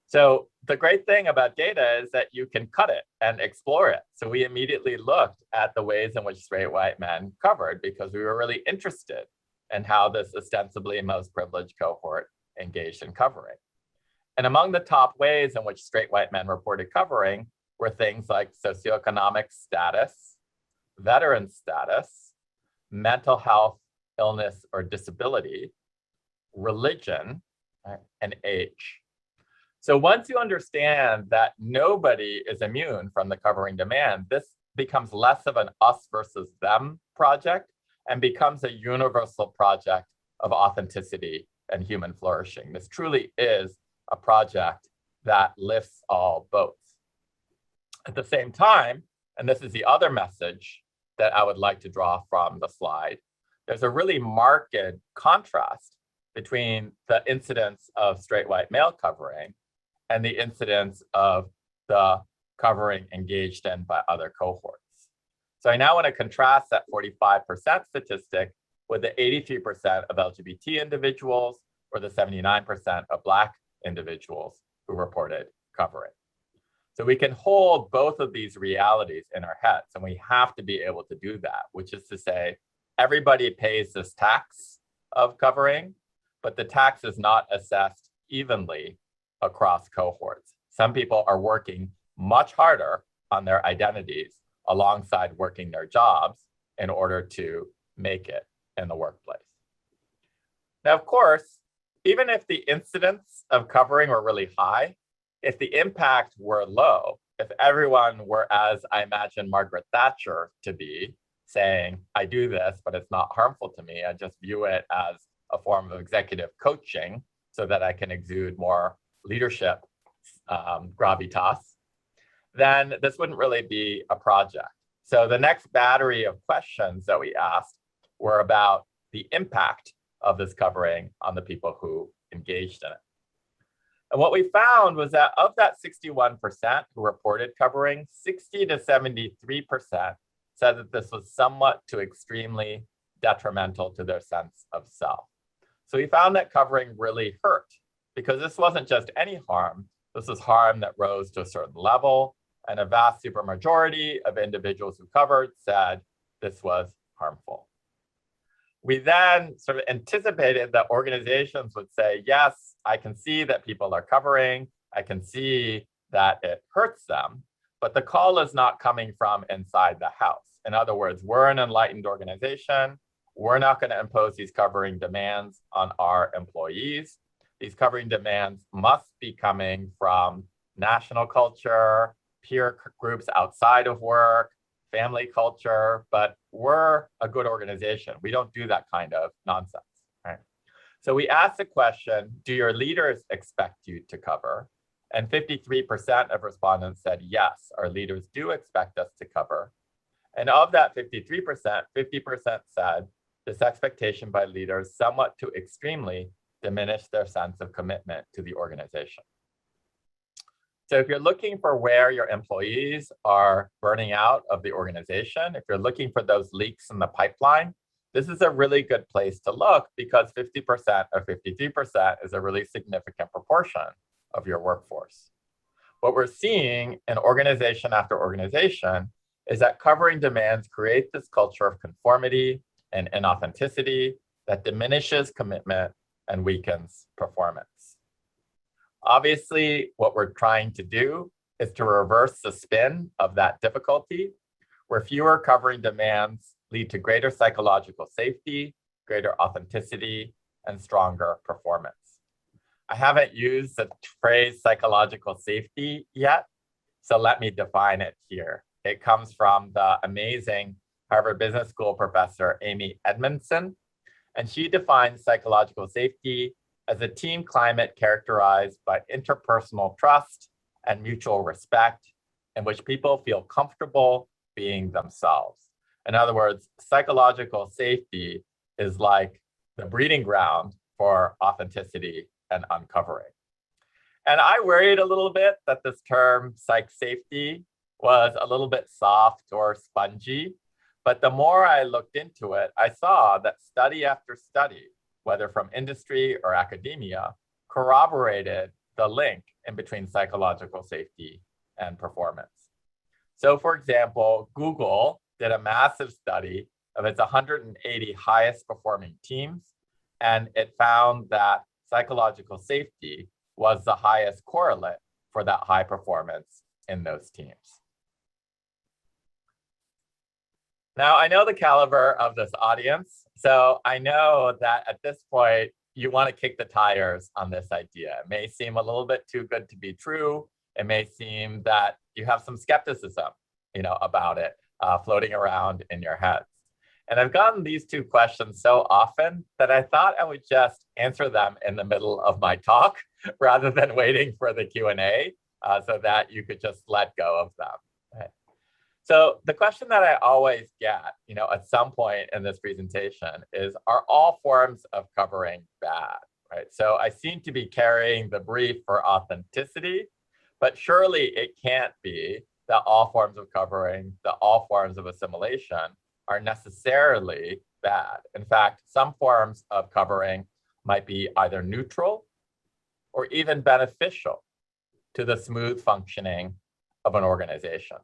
So the great thing about data is that you can cut it and explore it. So we immediately looked at the ways in which straight white men covered, because we were really interested in how this ostensibly most privileged cohort engaged in covering. And among the top ways in which straight white men reported covering were things like socioeconomic status, veteran status, mental health, illness or disability, religion, and age. So once you understand that nobody is immune from the covering demand, this becomes less of an us versus them project and becomes a universal project of authenticity and human flourishing. This truly is a project that lifts all boats. At the same time, and this is the other message that I would like to draw from the slide, there's a really marked contrast between the incidence of straight white male covering and the incidence of the covering engaged in by other cohorts. So I now want to contrast that 45% statistic with the 83% of LGBT individuals or the 79% of Black individuals who reported covering. So we can hold both of these realities in our heads, and we have to be able to do that, which is to say, everybody pays this tax of covering, but the tax is not assessed evenly across cohorts. Some people are working much harder on their identities alongside working their jobs in order to make it in the workplace. Now, of course, even if the incidence of covering were really high, if the impact were low, if everyone were, as I imagine Margaret Thatcher to be, saying, I do this, but it's not harmful to me, I just view it as a form of executive coaching so that I can exude more leadership gravitas, then this wouldn't really be a project. So the next battery of questions that we asked were about the impact of this covering on the people who engaged in it. And what we found was that of that 61% who reported covering, 60 to 73% said that this was somewhat to extremely detrimental to their sense of self. So we found that covering really hurt, because this wasn't just any harm, this was harm that rose to a certain level, and a vast supermajority of individuals who covered said this was harmful. We then sort of anticipated that organizations would say, yes, I can see that people are covering, I can see that it hurts them, but the call is not coming from inside the house. In other words, we're an enlightened organization. We're not going to impose these covering demands on our employees. These covering demands must be coming from national culture, peer groups outside of work, family culture, but we're a good organization. We don't do that kind of nonsense, right? So we asked the question, do your leaders expect you to cover? And 53% of respondents said, yes, our leaders do expect us to cover. And of that 53%, 50% said this expectation by leaders somewhat to extremely diminish their sense of commitment to the organization. So if you're looking for where your employees are burning out of the organization, if you're looking for those leaks in the pipeline, this is a really good place to look because 50% or 53% is a really significant proportion of your workforce. What we're seeing in organization after organization is that covering demands create this culture of conformity and inauthenticity that diminishes commitment and weakens performance. Obviously, what we're trying to do is to reverse the spin of that difficulty, where fewer covering demands lead to greater psychological safety, greater authenticity, and stronger performance. I haven't used the phrase psychological safety yet, so let me define it here. It comes from the amazing Harvard Business School professor, Amy Edmondson, and she defines psychological safety as a team climate characterized by interpersonal trust and mutual respect in which people feel comfortable being themselves. In other words, psychological safety is like the breeding ground for authenticity and uncovering. And I worried a little bit that this term psych safety was a little bit soft or spongy, but the more I looked into it, I saw that study after study, whether from industry or academia, corroborated the link in between psychological safety and performance. So for example, Google did a massive study of its 180 highest performing teams, and it found that psychological safety was the highest correlate for that high performance in those teams. Now, I know the caliber of this audience, so I know that at this point, you want to kick the tires on this idea. It may seem a little bit too good to be true. It may seem that you have some skepticism, about it floating around in your heads. And I've gotten these two questions so often that I thought I would just answer them in the middle of my talk rather than waiting for the Q&A so that you could just let go of them. Right? So the question that I always get, at some point in this presentation is, are all forms of covering bad, right? So I seem to be carrying the brief for authenticity, but surely it can't be that all forms of covering, that all forms of assimilation are necessarily bad. In fact, some forms of covering might be either neutral or even beneficial to the smooth functioning of an organization.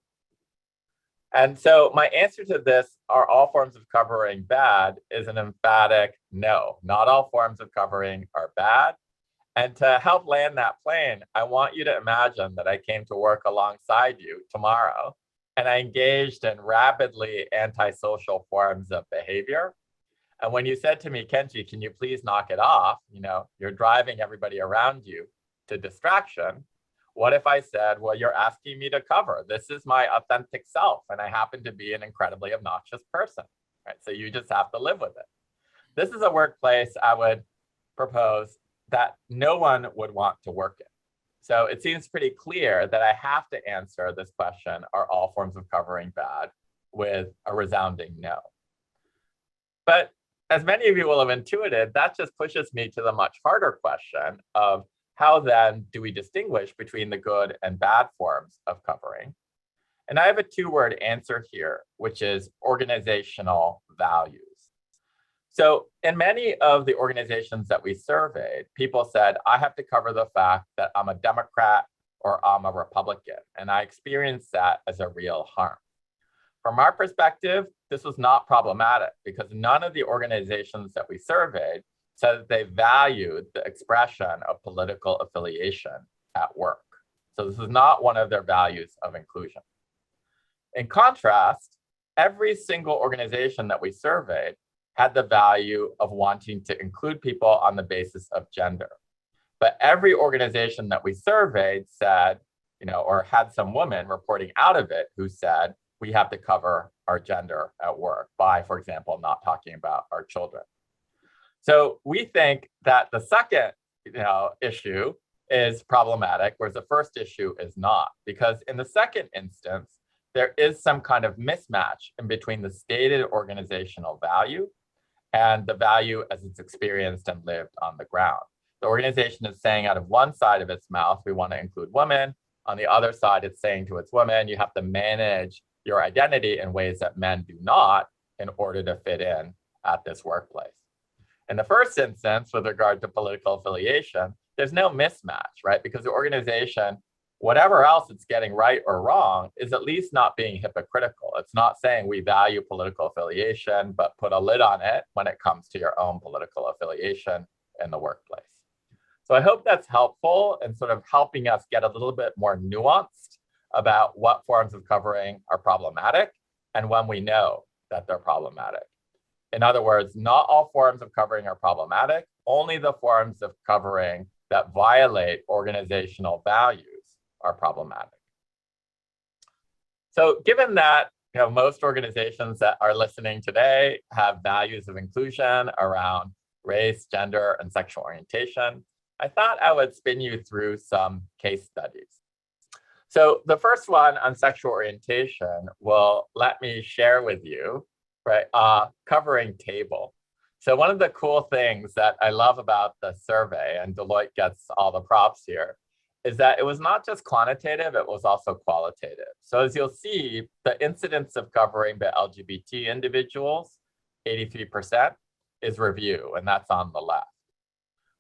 And so my answer to this, are all forms of covering bad, is an emphatic no. Not all forms of covering are bad. And to help land that plane, I want you to imagine that I came to work alongside you tomorrow and I engaged in rapidly antisocial forms of behavior. And when you said to me, Kenji, can you please knock it off? You're driving everybody around you to distraction. What if I said, well, you're asking me to cover. This is my authentic self, and I happen to be an incredibly obnoxious person, right? So you just have to live with it. This is a workplace I would propose that no one would want to work in. So it seems pretty clear that I have to answer this question, are all forms of covering bad, with a resounding no. But as many of you will have intuited, that just pushes me to the much harder question of, how then do we distinguish between the good and bad forms of covering? And I have a two-word answer here, which is organizational values. So in many of the organizations that we surveyed, people said, I have to cover the fact that I'm a Democrat or I'm a Republican, and I experienced that as a real harm. From our perspective, this was not problematic because none of the organizations that we surveyed said that they valued the expression of political affiliation at work. So this is not one of their values of inclusion. In contrast, every single organization that we surveyed had the value of wanting to include people on the basis of gender. But every organization that we surveyed said, or had some woman reporting out of it who said, we have to cover our gender at work by, for example, not talking about our children. So we think that the second issue is problematic, whereas the first issue is not, because in the second instance, there is some kind of mismatch in between the stated organizational value and the value as it's experienced and lived on the ground. The organization is saying out of one side of its mouth, we want to include women. On the other side, it's saying to its women, you have to manage your identity in ways that men do not in order to fit in at this workplace. In the first instance, with regard to political affiliation, there's no mismatch, right? Because the organization, whatever else it's getting right or wrong, is at least not being hypocritical. It's not saying we value political affiliation, but put a lid on it when it comes to your own political affiliation in the workplace. So I hope that's helpful in sort of helping us get a little bit more nuanced about what forms of covering are problematic and when we know that they're problematic. In other words, not all forms of covering are problematic, only the forms of covering that violate organizational values are problematic. So given that most organizations that are listening today have values of inclusion around race, gender, and sexual orientation, I thought I would spin you through some case studies. So the first one on sexual orientation will let me share with you, right, a covering table. So one of the cool things that I love about the survey, and Deloitte gets all the props here, is that it was not just quantitative, it was also qualitative. So as you'll see, the incidence of covering by LGBT individuals, 83%, is review, and that's on the left.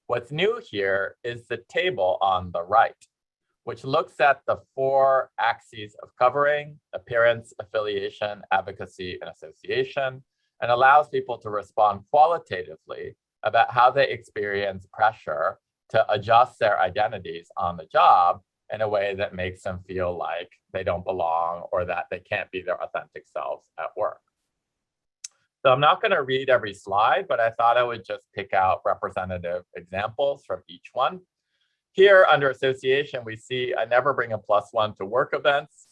What's new here is the table on the right, which looks at the 4 axes of covering: appearance, affiliation, advocacy, and association, and allows people to respond qualitatively about how they experience pressure to adjust their identities on the job in a way that makes them feel like they don't belong or that they can't be their authentic selves at work. So I'm not going to read every slide, but I thought I would just pick out representative examples from each one. Here under association, we see I never bring a +1 to work events.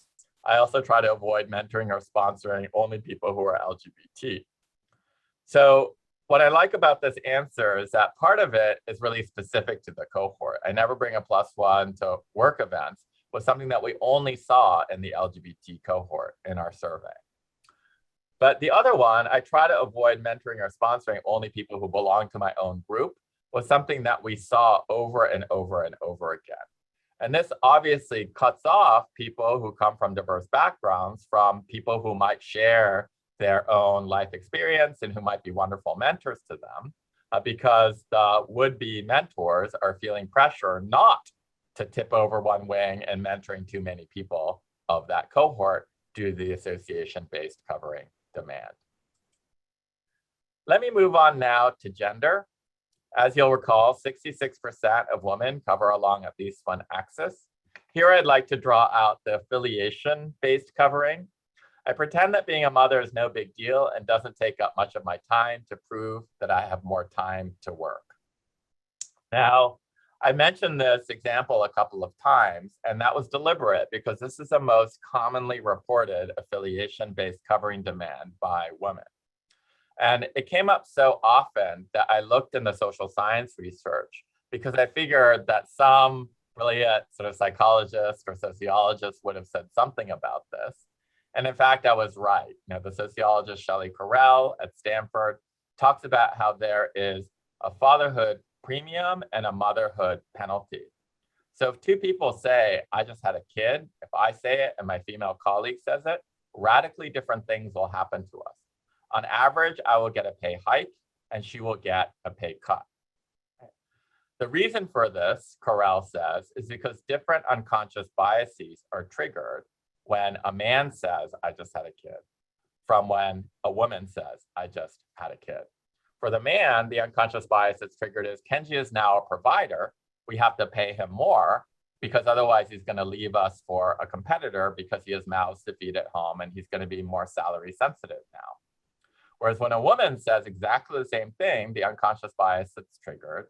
I also try to avoid mentoring or sponsoring only people who are LGBT. So what I like about this answer is that part of it is really specific to the cohort. I never bring a +1 to work events was something that we only saw in the LGBT cohort in our survey. But the other one, I try to avoid mentoring or sponsoring only people who belong to my own group, was something that we saw over and over and over again. And this obviously cuts off people who come from diverse backgrounds from people who might share their own life experience and who might be wonderful mentors to them, because the would-be mentors are feeling pressure not to tip over one wing and mentoring too many people of that cohort due to the association-based covering demand. Let me move on now to gender. As you'll recall, 66% of women cover along at least one axis. Here I'd like to draw out the affiliation-based covering. I pretend that being a mother is no big deal and doesn't take up much of my time to prove that I have more time to work. Now, I mentioned this example a couple of times, and that was deliberate because this is the most commonly reported affiliation-based covering demand by women. And it came up so often that I looked in the social science research because I figured that some brilliant sort of psychologists or sociologists would have said something about this. And in fact, I was right. The sociologist Shelley Carell at Stanford talks about how there is a fatherhood premium and a motherhood penalty. So if 2 people say, I just had a kid, if I say it and my female colleague says it, radically different things will happen to us. On average, I will get a pay hike and she will get a pay cut. The reason for this, Carell says, is because different unconscious biases are triggered when a man says, I just had a kid, from when a woman says, I just had a kid. For the man, the unconscious bias that's triggered is Kenji is now a provider. We have to pay him more because otherwise he's going to leave us for a competitor because he has mouths to feed at home and he's going to be more salary sensitive now. Whereas when a woman says exactly the same thing, the unconscious bias that's triggered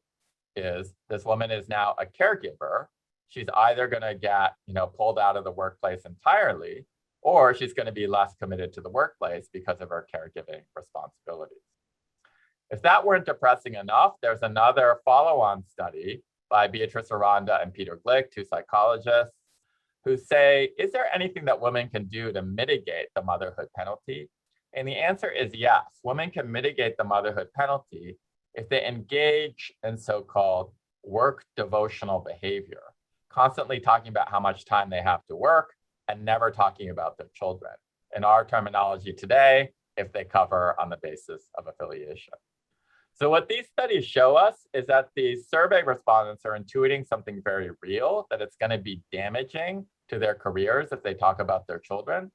is this woman is now a caregiver. She's either going to get, pulled out of the workplace entirely, or she's going to be less committed to the workplace because of her caregiving responsibilities. If that weren't depressing enough, there's another follow-on study by Beatrice Aranda and Peter Glick, two psychologists, who say, is there anything that women can do to mitigate the motherhood penalty? And the answer is yes. Women can mitigate the motherhood penalty if they engage in so-called work devotional behavior, constantly talking about how much time they have to work and never talking about their children. In our terminology today, if they cover on the basis of affiliation. So what these studies show us is that these survey respondents are intuiting something very real, that it's going to be damaging to their careers if they talk about their children.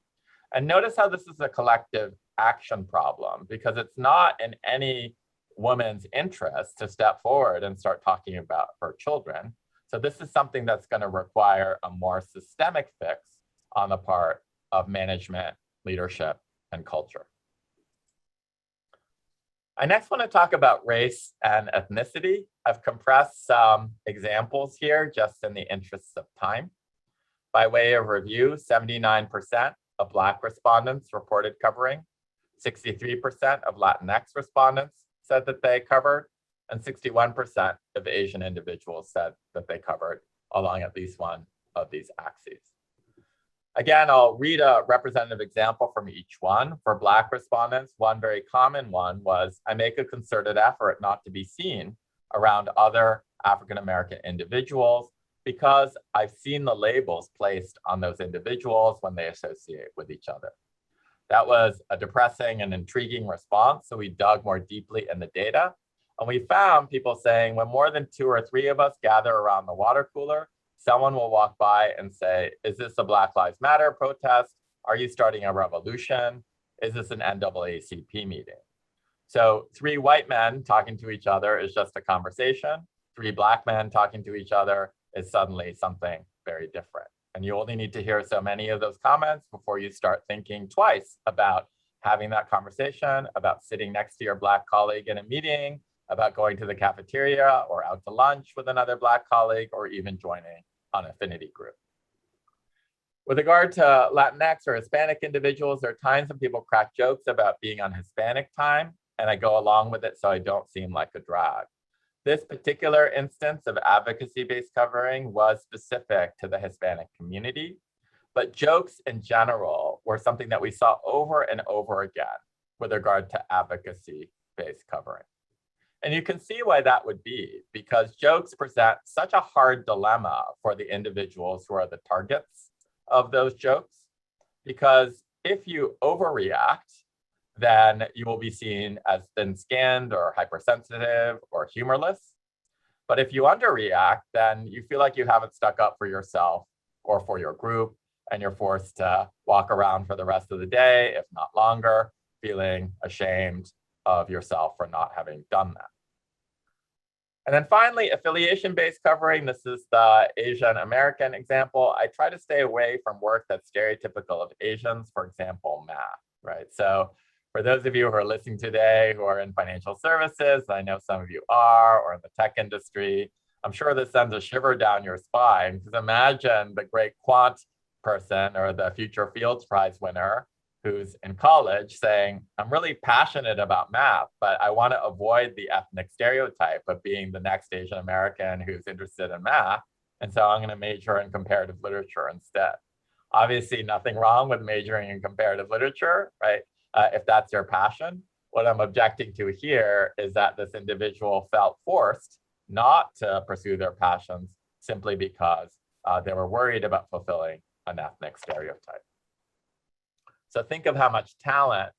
And notice how this is a collective action problem, because it's not in any woman's interest to step forward and start talking about her children. So this is something that's going to require a more systemic fix on the part of management, leadership, and culture. I next want to talk about race and ethnicity. I've compressed some examples here just in the interests of time. By way of review, 79% of Black respondents reported covering, 63% of Latinx respondents said that they covered, and 61% of Asian individuals said that they covered along at least one of these axes. Again, I'll read a representative example from each one. For Black respondents, one very common one was, I make a concerted effort not to be seen around other African-American individuals because I've seen the labels placed on those individuals when they associate with each other. That was a depressing and intriguing response, so we dug more deeply in the data, and we found people saying when more than 2 or 3 of us gather around the water cooler, someone will walk by and say, is this a Black Lives Matter protest? Are you starting a revolution? Is this an NAACP meeting? So 3 white men talking to each other is just a conversation. 3 Black men talking to each other is suddenly something very different. And you only need to hear so many of those comments before you start thinking twice about having that conversation, about sitting next to your Black colleague in a meeting, about going to the cafeteria or out to lunch with another Black colleague, or even joining an affinity group. With regard to Latinx or Hispanic individuals, there are times when people crack jokes about being on Hispanic time, and I go along with it so I don't seem like a drag. This particular instance of advocacy-based covering was specific to the Hispanic community, but jokes in general were something that we saw over and over again with regard to advocacy-based covering. And you can see why that would be, because jokes present such a hard dilemma for the individuals who are the targets of those jokes, because if you overreact, then you will be seen as thin-skinned or hypersensitive or humorless. But if you underreact, then you feel like you haven't stuck up for yourself or for your group, and you're forced to walk around for the rest of the day, if not longer, feeling ashamed of yourself for not having done that. And then finally, affiliation-based covering. This is the Asian American example. I try to stay away from work that's stereotypical of Asians, for example, math, right? So for those of you who are listening today who are in financial services, I know some of you are, or in the tech industry, I'm sure this sends a shiver down your spine, because imagine the great quant person or the future Fields Prize winner who's in college saying, I'm really passionate about math, but I want to avoid the ethnic stereotype of being the next Asian American who's interested in math. And so I'm going to major in comparative literature instead. Obviously, nothing wrong with majoring in comparative literature, right? If that's your passion. What I'm objecting to here is that this individual felt forced not to pursue their passions simply because they were worried about fulfilling an ethnic stereotype. So think of how much talent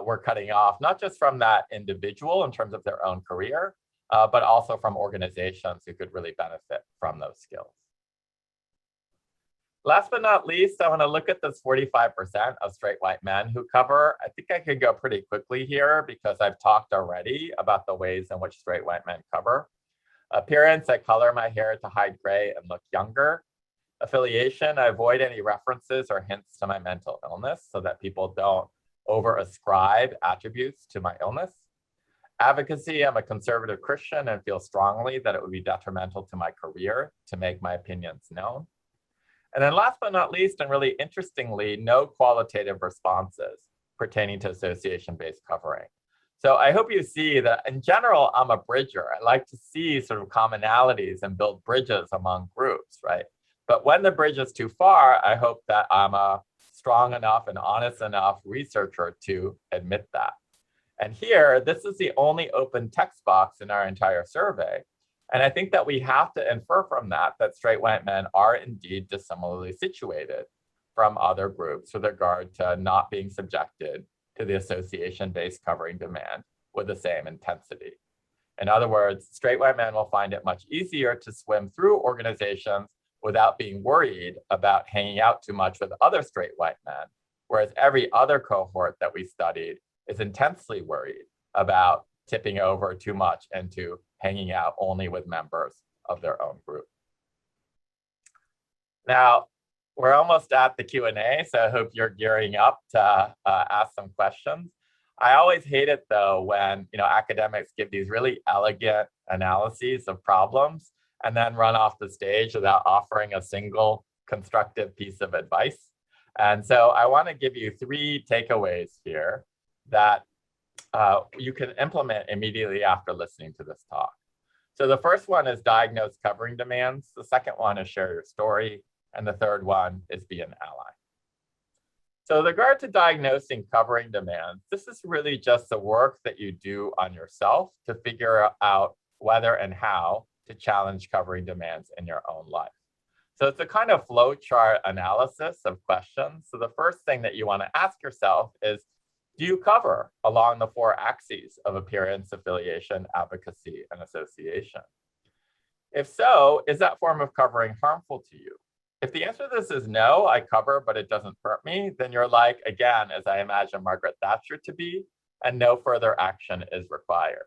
we're cutting off, not just from that individual in terms of their own career, but also from organizations who could really benefit from those skills. Last but not least, I want to look at this 45% of straight white men who cover. I think I could go pretty quickly here because I've talked already about the ways in which straight white men cover. Appearance, I color my hair to hide gray and look younger. Affiliation, I avoid any references or hints to my mental illness so that people don't over-ascribe attributes to my illness. Advocacy, I'm a conservative Christian and feel strongly that it would be detrimental to my career to make my opinions known. And then last but not least, and really interestingly, no qualitative responses pertaining to association-based covering. So I hope you see that in general, I'm a bridger. I like to see sort of commonalities and build bridges among groups, right? But when the bridge is too far, I hope that I'm a strong enough and honest enough researcher to admit that. And here, this is the only open text box in our entire survey. And I think that we have to infer from that straight white men are indeed dissimilarly situated from other groups with regard to not being subjected to the association-based covering demand with the same intensity. In other words, straight white men will find it much easier to swim through organizations without being worried about hanging out too much with other straight white men, whereas every other cohort that we studied is intensely worried about tipping over too much into hanging out only with members of their own group. Now, we're almost at the Q&A, so I hope you're gearing up to ask some questions. I always hate it though when academics give these really elegant analyses of problems and then run off the stage without offering a single constructive piece of advice. And so I want to give you 3 takeaways here that you can implement immediately after listening to this talk. So the first one is diagnose covering demands. The second one is share your story. And the third one is be an ally. So with regard to diagnosing covering demands, this is really just the work that you do on yourself to figure out whether and how to challenge covering demands in your own life. So it's a kind of flowchart analysis of questions. So the first thing that you want to ask yourself is, do you cover along the 4 axes of appearance, affiliation, advocacy, and association? If so, is that form of covering harmful to you? If the answer to this is no, I cover, but it doesn't hurt me, then you're like, again, as I imagine Margaret Thatcher to be, and no further action is required.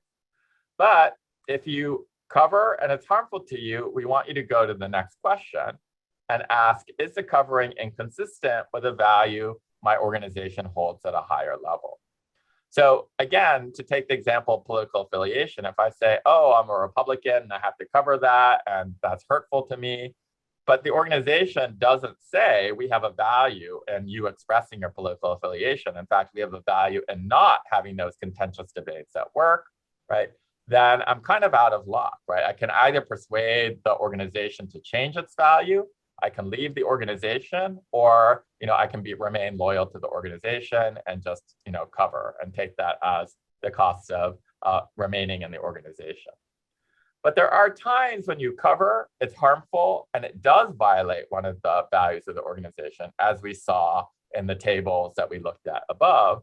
But if you cover and it's harmful to you, we want you to go to the next question and ask, is the covering inconsistent with a value my organization holds at a higher level? So again, to take the example of political affiliation, if I say, oh, I'm a Republican and I have to cover that and that's hurtful to me, but the organization doesn't say we have a value in you expressing your political affiliation. In fact, we have a value in not having those contentious debates at work, right? Then I'm kind of out of luck, right? I can either persuade the organization to change its value, I can leave the organization, or I can remain loyal to the organization and just cover and take that as the cost of remaining in the organization. But there are times when you cover, it's harmful, and it does violate one of the values of the organization, as we saw in the tables that we looked at above.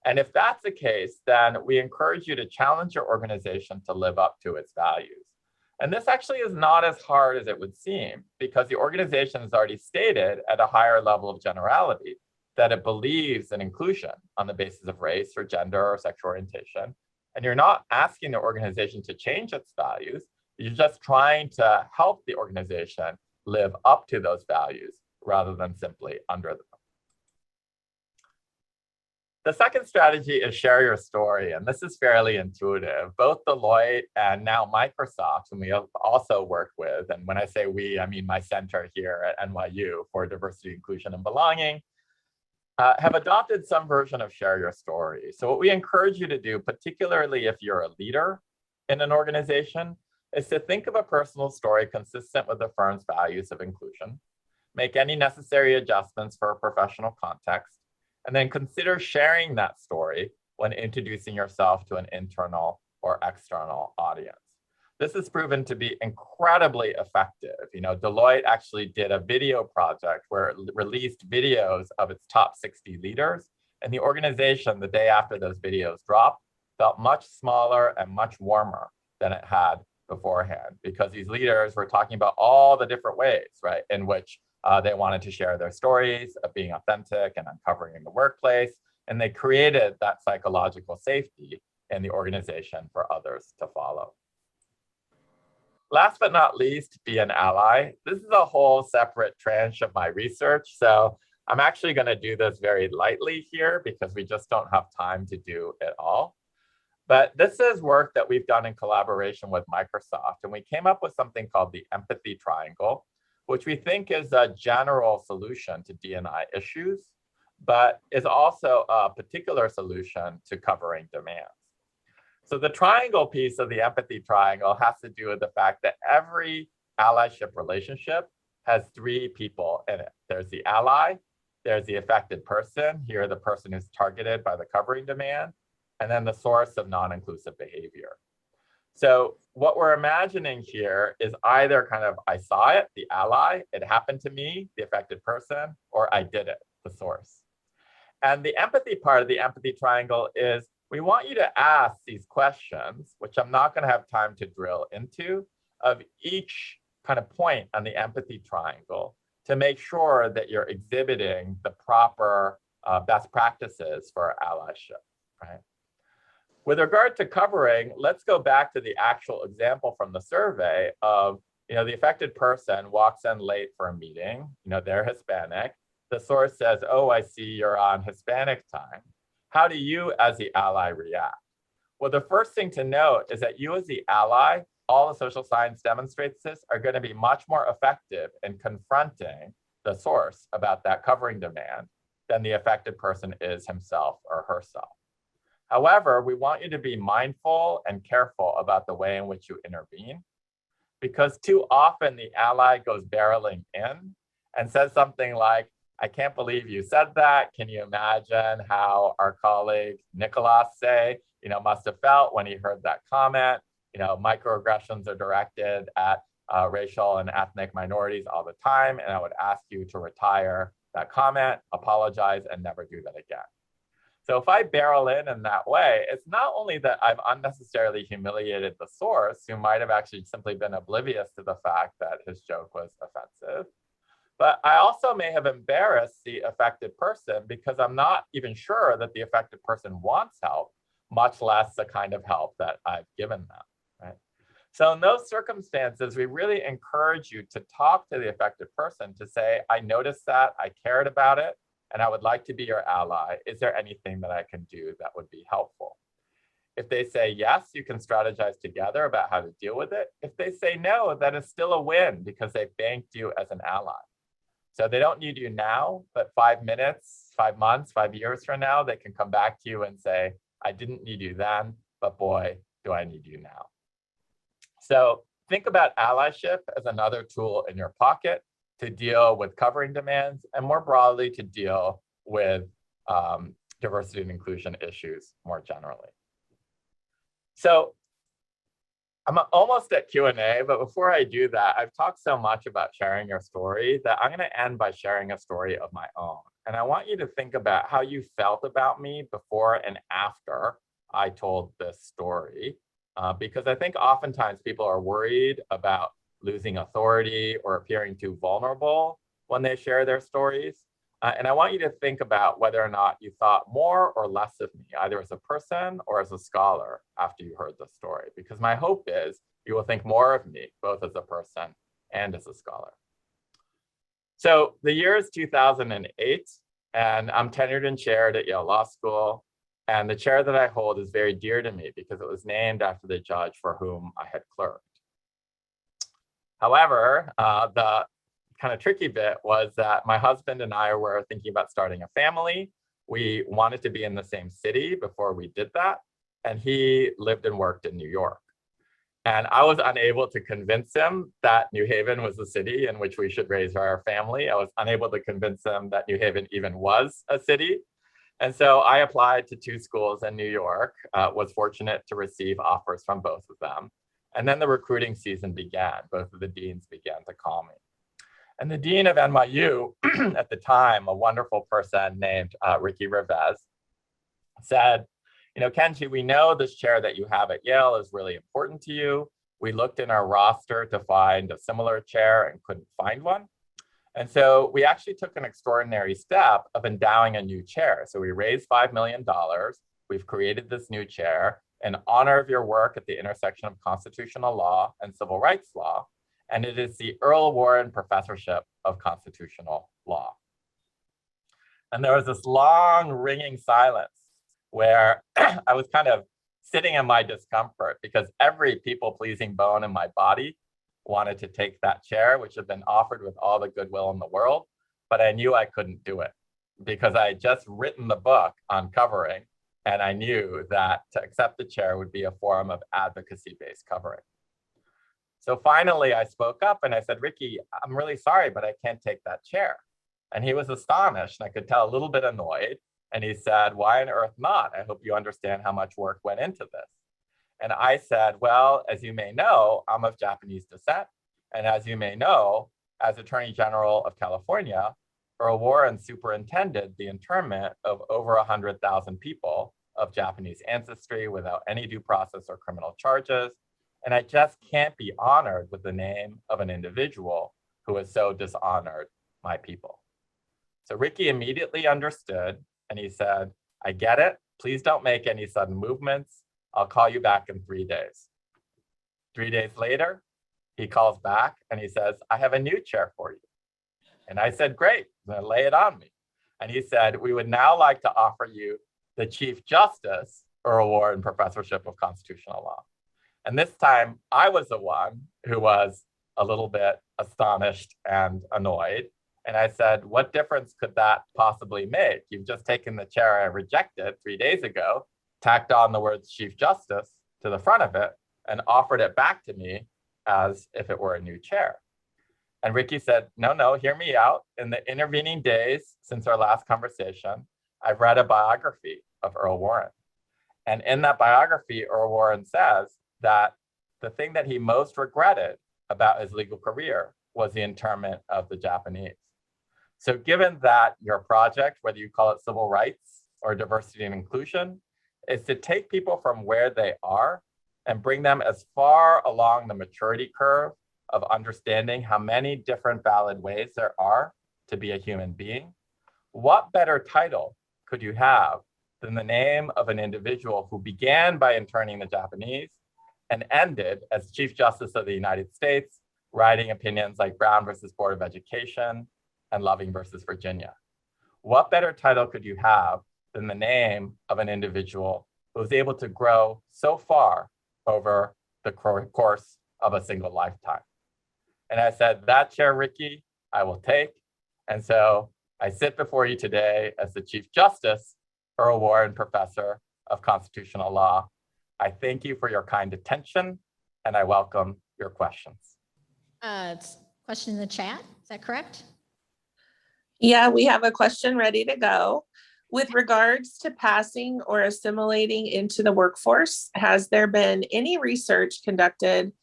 And if that's the case, then we encourage you to challenge your organization to live up to its values. And this actually is not as hard as it would seem, because the organization has already stated at a higher level of generality that it believes in inclusion on the basis of race or gender or sexual orientation. And you're not asking the organization to change its values, you're just trying to help the organization live up to those values rather than simply under them. The second strategy is share your story, and this is fairly intuitive. Both Deloitte and now Microsoft, whom we have also worked with, and when I say we, I mean my center here at NYU for Diversity, Inclusion, and Belonging, have adopted some version of share your story. So what we encourage you to do, particularly if you're a leader in an organization, is to think of a personal story consistent with the firm's values of inclusion, make any necessary adjustments for a professional context, and then consider sharing that story when introducing yourself to an internal or external audience. This has proven to be incredibly effective. Deloitte actually did a video project where it released videos of its top 60 leaders, and the organization, the day after those videos dropped, felt much smaller and much warmer than it had beforehand, because these leaders were talking about all the different ways, right, in which they wanted to share their stories of being authentic and uncovering in the workplace, and they created that psychological safety in the organization for others to follow. Last but not least, be an ally. This is a whole separate tranche of my research, so I'm actually going to do this very lightly here because we just don't have time to do it all. But this is work that we've done in collaboration with Microsoft, and we came up with something called the empathy triangle, which we think is a general solution to D&I issues, but is also a particular solution to covering demands. So the triangle piece of the empathy triangle has to do with the fact that every allyship relationship has three people in it. There's the ally, there's the affected person, here the person who's targeted by the covering demand, and then the source of non-inclusive behavior. So what we're imagining here is either kind of I saw it, the ally, it happened to me, the affected person, or I did it, the source. And the empathy part of the empathy triangle is we want you to ask these questions, which I'm not going to have time to drill into, of each kind of point on the empathy triangle to make sure that you're exhibiting the proper best practices for allyship, right? With regard to covering, let's go back to the actual example from the survey of, the affected person walks in late for a meeting, they're Hispanic. The source says, oh, I see you're on Hispanic time. How do you as the ally react? Well, the first thing to note is that you as the ally, all the social science demonstrates this, are going to be much more effective in confronting the source about that covering demand than the affected person is himself or herself. However, we want you to be mindful and careful about the way in which you intervene, because too often the ally goes barreling in and says something like, I can't believe you said that. Can you imagine how our colleague Nicholas must have felt when he heard that comment? Microaggressions are directed at racial and ethnic minorities all the time, and I would ask you to retire that comment, apologize, and never do that again. So if I barrel in that way, it's not only that I've unnecessarily humiliated the source, who might have actually simply been oblivious to the fact that his joke was offensive, but I also may have embarrassed the affected person because I'm not even sure that the affected person wants help, much less the kind of help that I've given them, right? So in those circumstances, we really encourage you to talk to the affected person to say, I noticed that, I cared about it, and I would like to be your ally. Is there anything that I can do that would be helpful? If they say yes, you can strategize together about how to deal with it. If they say no, that is still a win because they banked you as an ally. So they don't need you now, but 5 minutes, 5 months, 5 years from now, they can come back to you and say, I didn't need you then, but boy, do I need you now. So think about allyship as another tool in your pocket to deal with covering demands and more broadly to deal with diversity and inclusion issues more generally. So I'm almost at Q&A, but before I do that, I've talked so much about sharing your story that I'm going to end by sharing a story of my own. And I want you to think about how you felt about me before and after I told this story, because I think oftentimes people are worried about losing authority or appearing too vulnerable when they share their stories. And I want you to think about whether or not you thought more or less of me, either as a person or as a scholar after you heard the story, because my hope is you will think more of me, both as a person and as a scholar. So the year is 2008, and I'm tenured and chaired at Yale Law School. And the chair that I hold is very dear to me because it was named after the judge for whom I had clerked. However, the kind of tricky bit was that my husband and I were thinking about starting a family. We wanted to be in the same city before we did that. And he lived and worked in New York. And I was unable to convince him that New Haven was the city in which we should raise our family. I was unable to convince him that New Haven even was a city. And so I applied to 2 schools in New York, was fortunate to receive offers from both of them. And then the recruiting season began. Both of the deans began to call me. And the dean of NYU at the time, a wonderful person named Ricky Revesz, said, Kenji, we know this chair that you have at Yale is really important to you. We looked in our roster to find a similar chair and couldn't find one. And so we actually took an extraordinary step of endowing a new chair. So we raised $5 million. We've created this new chair in honor of your work at the intersection of constitutional law and civil rights law. And it is the Earl Warren Professorship of Constitutional Law. And there was this long ringing silence where I was kind of sitting in my discomfort because every people-pleasing bone in my body wanted to take that chair, which had been offered with all the goodwill in the world, but I knew I couldn't do it because I had just written the book on covering, and I knew that to accept the chair would be a form of advocacy-based covering. So finally, I spoke up and I said, Ricky, I'm really sorry, but I can't take that chair. And he was astonished, and I could tell a little bit annoyed. And he said, why on earth not? I hope you understand how much work went into this. And I said, well, as you may know, I'm of Japanese descent. And as you may know, as Attorney General of California, Earl Warren superintended the internment of over 100,000 people of Japanese ancestry without any due process or criminal charges. And I just can't be honored with the name of an individual who has so dishonored my people. So Ricky immediately understood, and he said, I get it. Please don't make any sudden movements. I'll call you back in 3 days. 3 days later, he calls back and he says, I have a new chair for you. And I said, great, lay it on me. And he said, we would now like to offer you the Chief Justice Earl Warren Professorship of Constitutional Law. And this time I was the one who was a little bit astonished and annoyed. And I said, what difference could that possibly make? You've just taken the chair I rejected 3 days ago, tacked on the words Chief Justice to the front of it, and offered it back to me as if it were a new chair. And Ricky said, no, hear me out. In the intervening days since our last conversation, I've read a biography of Earl Warren. And in that biography, Earl Warren says that the thing that he most regretted about his legal career was the internment of the Japanese. So given that your project, whether you call it civil rights or diversity and inclusion, is to take people from where they are and bring them as far along the maturity curve of understanding how many different valid ways there are to be a human being, what better title could you have than the name of an individual who began by interning the Japanese and ended as Chief Justice of the United States, writing opinions like Brown versus Board of Education and Loving versus Virginia? What better title could you have than the name of an individual who was able to grow so far over the course of a single lifetime? And I said, that chair, Ricky, I will take. And so I sit before you today as the Chief Justice, Earl Warren Professor of Constitutional Law. I thank you for your kind attention, and I welcome your questions. Question in the chat, is that correct? Yeah, we have a question ready to go. With regards to passing or assimilating into the workforce, has there been any research conducted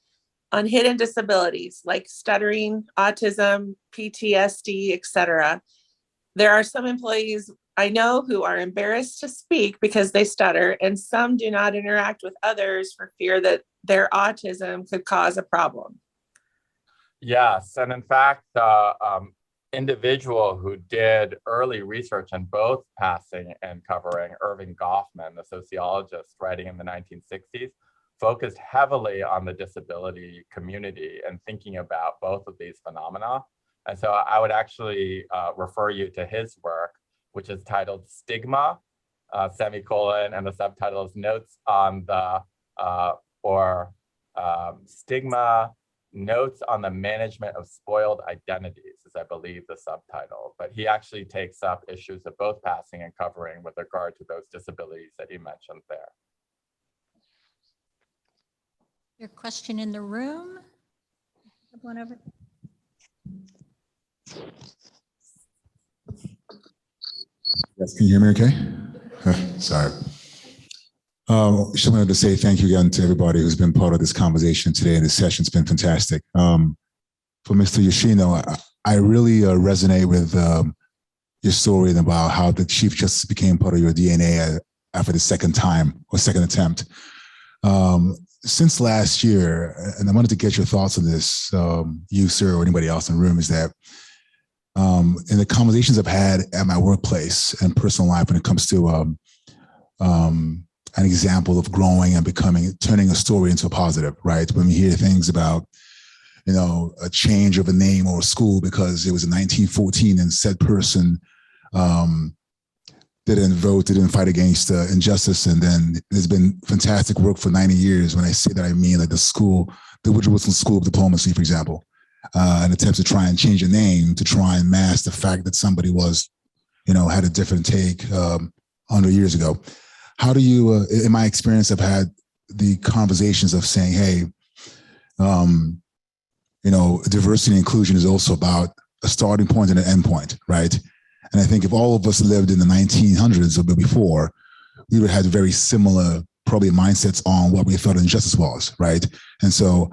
on hidden disabilities like stuttering, autism, PTSD, etc.? There are some employees I know who are embarrassed to speak because they stutter, and some do not interact with others for fear that their autism could cause a problem. Yes, and in fact, the individual who did early research on both passing and covering, Irving Goffman, the sociologist writing in the 1960s, focused heavily on the disability community and thinking about both of these phenomena. And so I would actually refer you to his work, which is titled Stigma, semicolon, and the subtitle is Notes on the, Stigma, Notes on the Management of Spoiled Identities, is I believe the subtitle. But he actually takes up issues of both passing and covering with regard to those disabilities that he mentioned there. Your question in the room? One over. Yes, can you hear me okay? Sorry. Just wanted to say thank you again to everybody who's been part of this conversation today, and this session's been fantastic. For Mr. Yoshino, I really resonate with your story about how the Chief Justice became part of your DNA after the second time or second attempt. Since last year, and I wanted to get your thoughts on this, you, sir, or anybody else in the room, is that in the conversations I've had at my workplace and personal life when it comes to an example of growing and becoming, turning a story into a positive, right? When we hear things about, you know, a change of a name or a school because it was in 1914 and said person didn't vote, didn't fight against injustice. And then there's been fantastic work for 90 years. When I say that, I mean like the Woodrow Wilson School of Diplomacy, for example, an attempt to try and change a name to try and mask the fact that somebody was, had a different take 100 years ago. How do you, in my experience, I've had the conversations of saying, hey, diversity and inclusion is also about a starting point and an end point, right? And I think if all of us lived in the 1900s or before, we would have very similar probably mindsets on what we thought injustice was, right? And so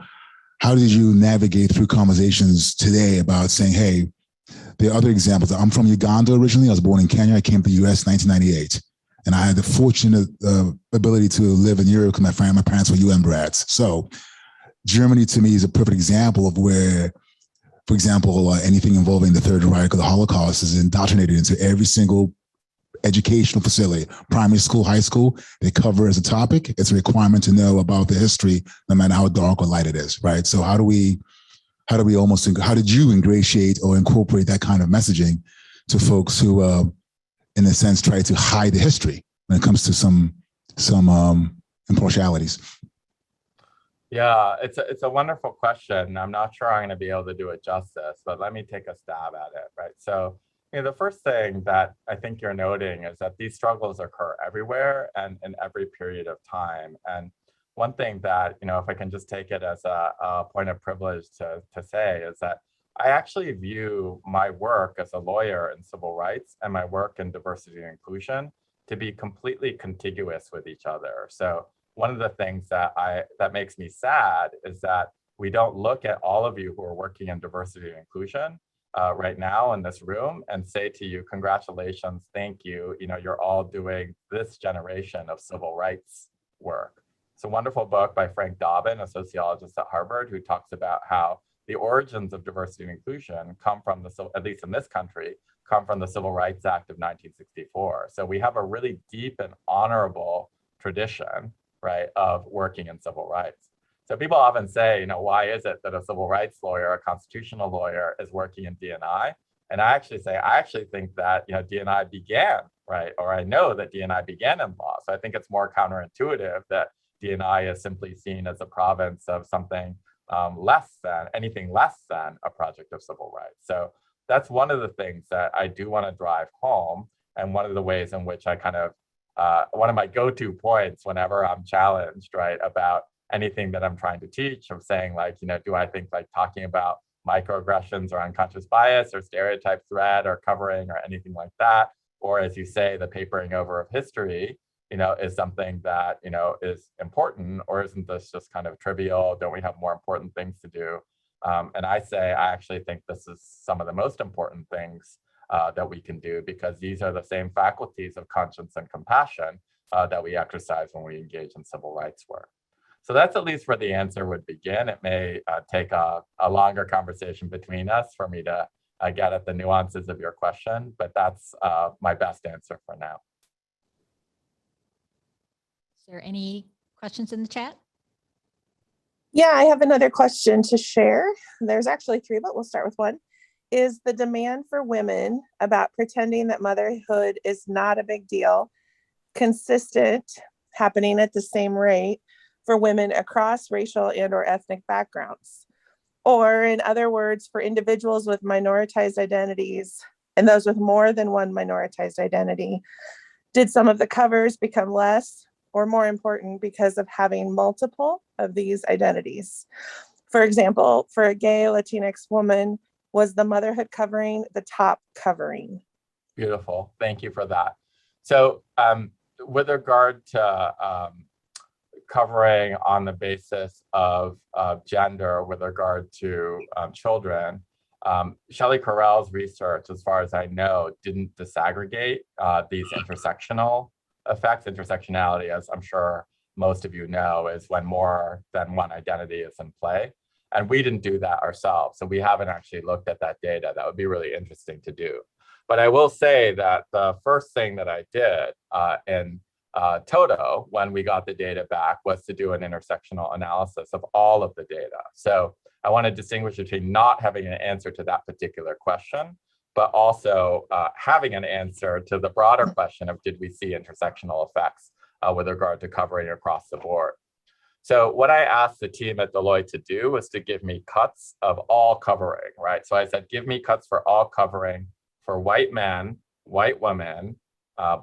how did you navigate through conversations today about saying, hey, there are other examples. I'm from Uganda originally. I was born in Kenya. I came to the US in 1998. And I had the fortunate ability to live in Europe because my parents were UN brats. So Germany to me is a perfect example of where, for example, anything involving the Third Reich or the Holocaust is indoctrinated into every single educational facility, primary school, high school. They cover as a topic. It's a requirement to know about the history, no matter how dark or light it is, right? So how did you ingratiate or incorporate that kind of messaging to folks who, in a sense, try to hide the history when it comes to some impartialities? Yeah, it's a wonderful question. I'm not sure I'm going to be able to do it justice, but let me take a stab at it, right? So, the first thing that I think you're noting is that these struggles occur everywhere and in every period of time. And one thing that, if I can just take it as a point of privilege to say is that I actually view my work as a lawyer in civil rights and my work in diversity and inclusion to be completely contiguous with each other. So one of the things that makes me sad is that we don't look at all of you who are working in diversity and inclusion right now in this room and say to you, congratulations, thank you. You're all doing this generation of civil rights work. It's a wonderful book by Frank Dobbin, a sociologist at Harvard, who talks about how the origins of diversity and inclusion come from at least in this country, come from the Civil Rights Act of 1964. So we have a really deep and honorable tradition, right, of working in civil rights. So people often say, why is it that a civil rights lawyer, a constitutional lawyer is working in D&I? And I actually think that, D&I began, right? Or I know that D&I began in law. So I think it's more counterintuitive that D&I is simply seen as a province of something anything less than a project of civil rights. So that's one of the things that I do want to drive home. And one of the ways in which I one of my go-to points whenever I'm challenged, right, about anything that I'm trying to teach, of saying do I think talking about microaggressions or unconscious bias or stereotype threat or covering or anything like that, or as you say, the papering over of history, is something that, is important, or isn't this just kind of trivial? Don't we have more important things to do? And I actually think this is some of the most important things that we can do, because these are the same faculties of conscience and compassion that we exercise when we engage in civil rights work. So that's at least where the answer would begin. It may take a longer conversation between us for me to get at the nuances of your question, but that's my best answer for now. Is there any questions in the chat? Yeah, I have another question to share. There's actually three, but we'll start with one. Is the demand for women about pretending that motherhood is not a big deal consistent, happening at the same rate for women across racial and or ethnic backgrounds? Or in other words, for individuals with minoritized identities and those with more than one minoritized identity, did some of the covers become less or more important because of having multiple of these identities? For example, for a gay Latinx woman, was the motherhood covering the top covering? Beautiful. Thank you for that. So with regard to covering on the basis of gender with regard to children, Shelley Carell's research, as far as I know, didn't disaggregate these intersectional effects. Intersectionality, as I'm sure most of you know, is when more than one identity is in play. And we didn't do that ourselves. So we haven't actually looked at that data. That would be really interesting to do. But I will say that the first thing that I did in Toto, when we got the data back, was to do an intersectional analysis of all of the data. So I want to distinguish between not having an answer to that particular question but also having an answer to the broader question of did we see intersectional effects with regard to covering across the board. So what I asked the team at Deloitte to do was to give me cuts of all covering, right? So I said, give me cuts for all covering for white men, white women,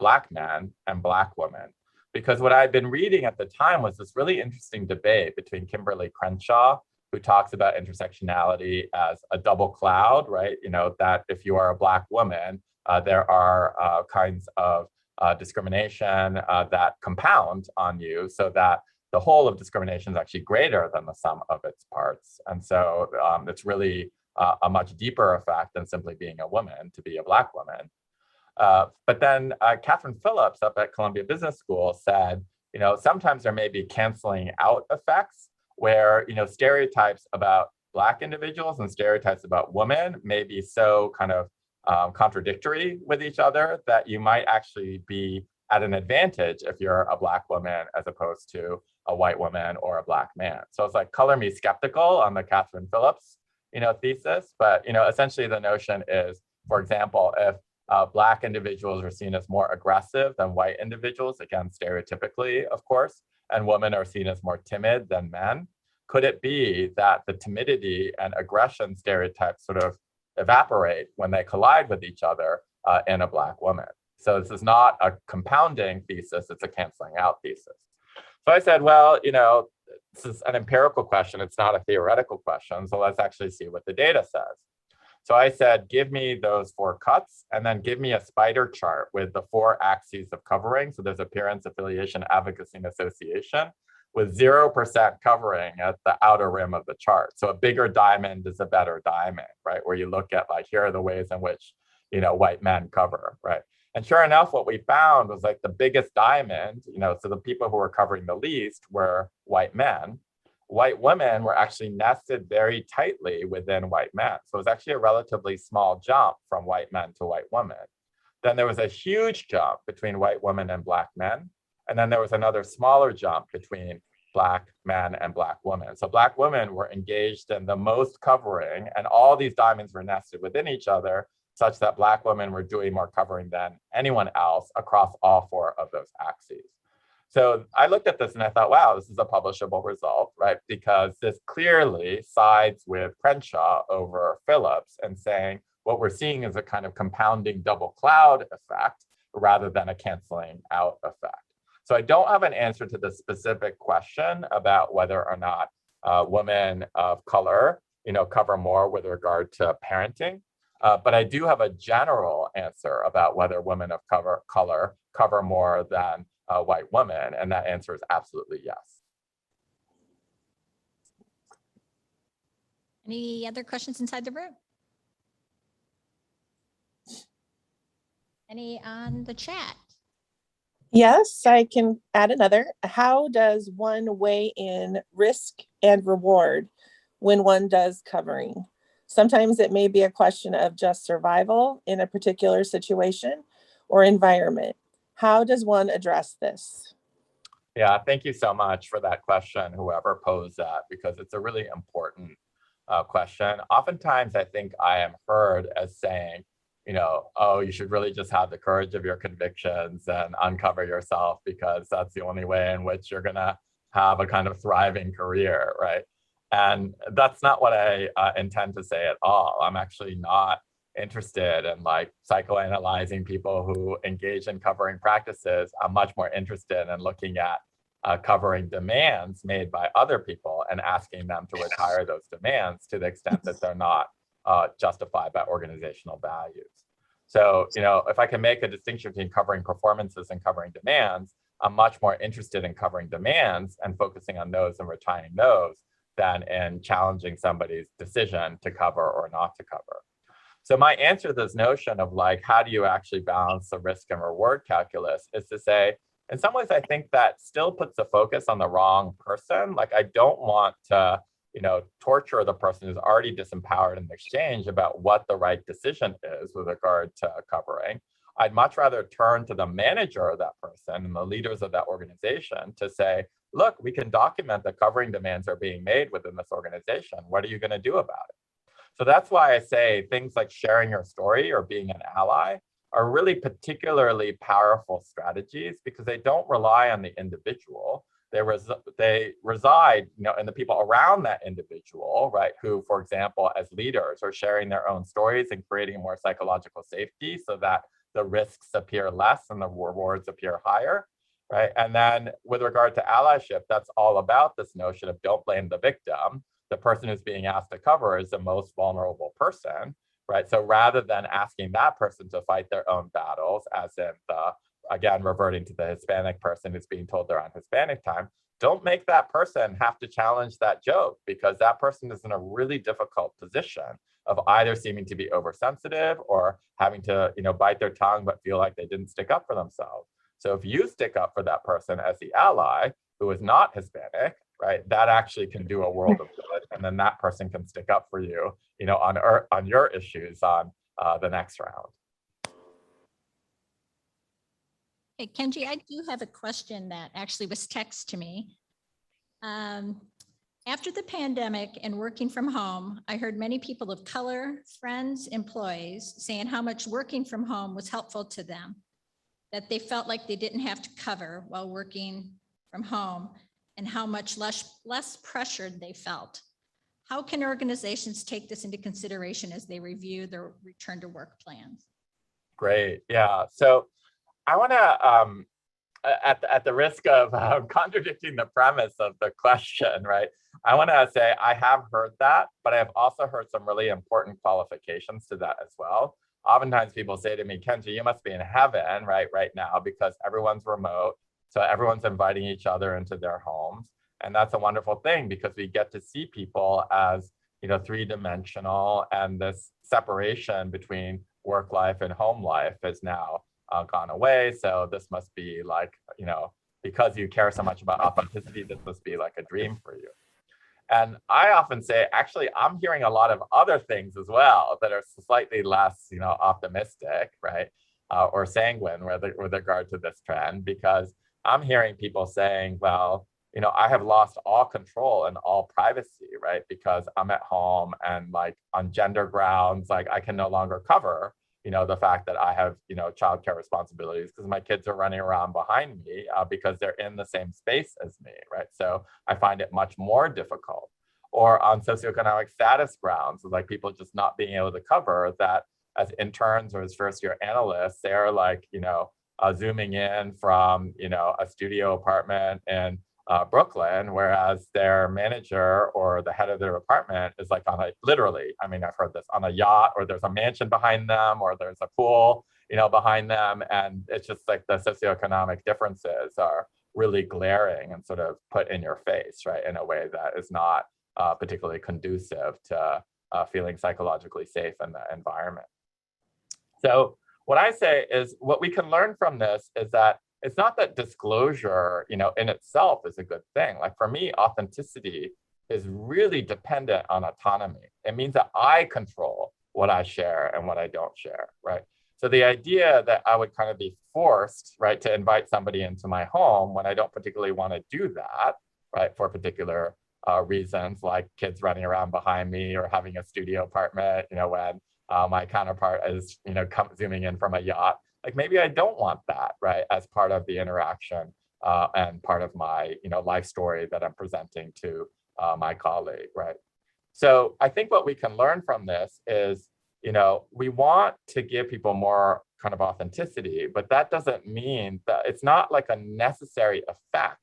Black men, and Black women. Because what I'd been reading at the time was this really interesting debate between Kimberly Crenshaw, who talks about intersectionality as a double cloud, right? You know, that if you are a Black woman, there are kinds of discrimination that compound on you, so that the whole of discrimination is actually greater than the sum of its parts. And so it's really a much deeper effect than simply being a woman to be a Black woman. But then Catherine Phillips up at Columbia Business School said, you know, sometimes there may be canceling out effects where, you know, stereotypes about Black individuals and stereotypes about women may be so kind of contradictory with each other that you might actually be at an advantage if you're a Black woman as opposed to a white woman or a Black man. So it's like color me skeptical on the Catherine Phillips, you know, thesis. But, you know, essentially the notion is, for example, if Black individuals are seen as more aggressive than white individuals, again, stereotypically, of course, and women are seen as more timid than men, could it be that the timidity and aggression stereotypes sort of evaporate when they collide with each other in a Black woman? So this is not a compounding thesis, it's a canceling out thesis. So I said, well, you know, this is an empirical question, it's not a theoretical question, so let's actually see what the data says. So I said, give me those 4 cuts and then give me a spider chart with the 4 axes of covering. So there's appearance, affiliation, advocacy, and association with 0% covering at the outer rim of the chart. So a bigger diamond is a better diamond, right? Where you look at like, here are the ways in which, you know, white men cover, right? And sure enough, what we found was like the biggest diamond, you know, so the people who were covering the least were white men. White women were actually nested very tightly within white men. So it was actually a relatively small jump from white men to white women. Then there was a huge jump between white women and Black men. And then there was another smaller jump between Black men and Black women. So Black women were engaged in the most covering, and all these diamonds were nested within each other, such that Black women were doing more covering than anyone else across all 4 of those axes. So I looked at this and I thought, wow, this is a publishable result, right? Because this clearly sides with Crenshaw over Phillips and saying what we're seeing is a kind of compounding double cloud effect rather than a canceling out effect. So I don't have an answer to the specific question about whether or not women of color, you know, cover more with regard to parenting. But I do have a general answer about whether women of color cover more than white women, and that answer is absolutely yes. Any other questions inside the room? Any on the chat? Yes, I can add another. How does one weigh in risk and reward when one does covering? Sometimes it may be a question of just survival in a particular situation or environment. How does one address this? Yeah, thank you so much for that question, whoever posed that, because it's a really important question. Oftentimes, I think I am heard as saying, you know, oh, you should really just have the courage of your convictions and uncover yourself because that's the only way in which you're gonna have a kind of thriving career, right? And that's not what I intend to say at all. I'm actually not interested in like psychoanalyzing people who engage in covering practices. I'm much more interested in looking at covering demands made by other people and asking them to retire those demands to the extent that they're not justified by organizational values. So, you know, if I can make a distinction between covering performances and covering demands, I'm much more interested in covering demands and focusing on those and retiring those than in challenging somebody's decision to cover or not to cover. So my answer to this notion of like, how do you actually balance the risk and reward calculus is to say, in some ways, I think that still puts the focus on the wrong person. Like, I don't want to, you know, torture the person who's already disempowered in the exchange about what the right decision is with regard to covering. I'd much rather turn to the manager of that person and the leaders of that organization to say, look, we can document that covering demands are being made within this organization. What are you going to do about it? So that's why I say things like sharing your story or being an ally are really particularly powerful strategies because they don't rely on the individual. They reside, in the people around that individual, right? Who, for example, as leaders are sharing their own stories and creating more psychological safety so that the risks appear less and the rewards appear higher, right? And then with regard to allyship, that's all about this notion of don't blame the victim. The person who's being asked to cover is the most vulnerable person, right? So rather than asking that person to fight their own battles, as in again, reverting to the Hispanic person who's being told they're on Hispanic time, don't make that person have to challenge that joke because that person is in a really difficult position of either seeming to be oversensitive or having to, bite their tongue but feel like they didn't stick up for themselves. So if you stick up for that person as the ally who is not Hispanic, right, that actually can do a world of good, and then that person can stick up for you, on your issues on the next round. Hey, Kenji, I do have a question that actually was texted to me. After the pandemic and working from home, I heard many people of color, friends, employees saying how much working from home was helpful to them, that they felt like they didn't have to cover while working from home and how much less pressured they felt. How can organizations take this into consideration as they review their return to work plans? Great, yeah. So I want to, at the risk of contradicting the premise of the question, right? I want to say I have heard that, but I have also heard some really important qualifications to that as well. Oftentimes people say to me, Kenji, you must be in heaven right now because everyone's remote. So everyone's inviting each other into their homes. And that's a wonderful thing because we get to see people as, three-dimensional, and this separation between work life and home life has now gone away. So this must be like, because you care so much about authenticity, this must be like a dream for you. And I often say, actually, I'm hearing a lot of other things as well that are slightly less, optimistic, right? Or sanguine with regard to this trend, because I'm hearing people saying, well, I have lost all control and all privacy, right? Because I'm at home and like on gender grounds, like I can no longer cover, the fact that I have, childcare responsibilities because my kids are running around behind me because they're in the same space as me, right? So I find it much more difficult. Or on socioeconomic status grounds, like people just not being able to cover that as interns or as first-year analysts, they're like, zooming in from, a studio apartment in Brooklyn, whereas their manager or the head of their department is like on literally, I've heard this, on a yacht, or there's a mansion behind them, or there's a pool, behind them. And it's just like the socioeconomic differences are really glaring and sort of put in your face, right? In a way that is not particularly conducive to feeling psychologically safe in the environment. So what I say is what we can learn from this is that it's not that disclosure, in itself is a good thing. Like for me, authenticity is really dependent on autonomy. It means that I control what I share and what I don't share, right? So the idea that I would kind of be forced, right, to invite somebody into my home when I don't particularly want to do that, right, for particular reasons, like kids running around behind me or having a studio apartment, when my counterpart is, zooming in from a yacht. Like maybe I don't want that, right, as part of the interaction and part of my, life story that I'm presenting to my colleague, right? So I think what we can learn from this is, we want to give people more kind of authenticity, but that doesn't mean that it's not like a necessary effect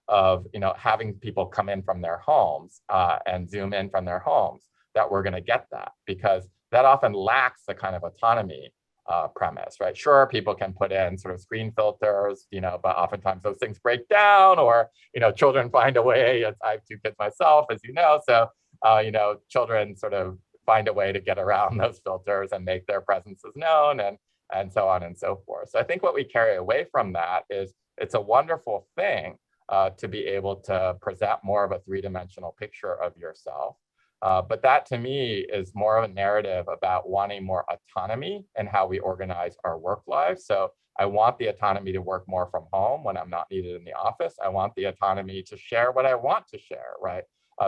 of, having people come in from their homes and zoom in from their homes that we're going to get that, because that often lacks the kind of autonomy premise, right? Sure, people can put in sort of screen filters, but oftentimes those things break down, or, children find a way. I have two kids myself, as you know, so, children sort of find a way to get around those filters and make their presences known, and so on and so forth. So I think what we carry away from that is it's a wonderful thing to be able to present more of a three-dimensional picture of yourself. But that to me is more of a narrative about wanting more autonomy in how we organize our work lives. So I want the autonomy to work more from home when I'm not needed in the office. I want the autonomy to share what I want to share, right?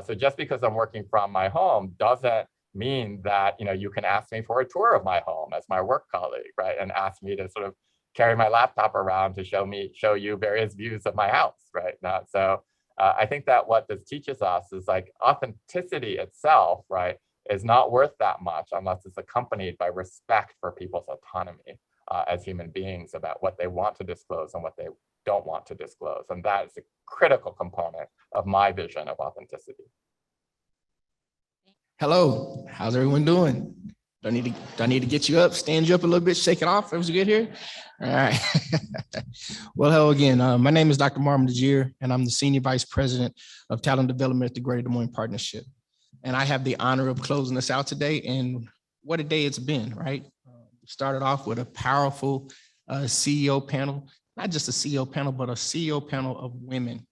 So just because I'm working from my home doesn't mean that, you can ask me for a tour of my home as my work colleague, right? And ask me to sort of carry my laptop around to show you various views of my house, right? So I think that what this teaches us is like authenticity itself, right, is not worth that much unless it's accompanied by respect for people's autonomy as human beings about what they want to disclose and what they don't want to disclose. And that is a critical component of my vision of authenticity. Hello, how's everyone doing? Do I need to get you up, stand you up a little bit, shake it off? Everyone's good here? All right. Well, hello again. My name is Dr. Marvin DeGier, and I'm the Senior Vice President of Talent Development at the Greater Des Moines Partnership. And I have the honor of closing us out today, and what a day it's been, right? We started off with a powerful CEO panel, not just a CEO panel, but a CEO panel of women,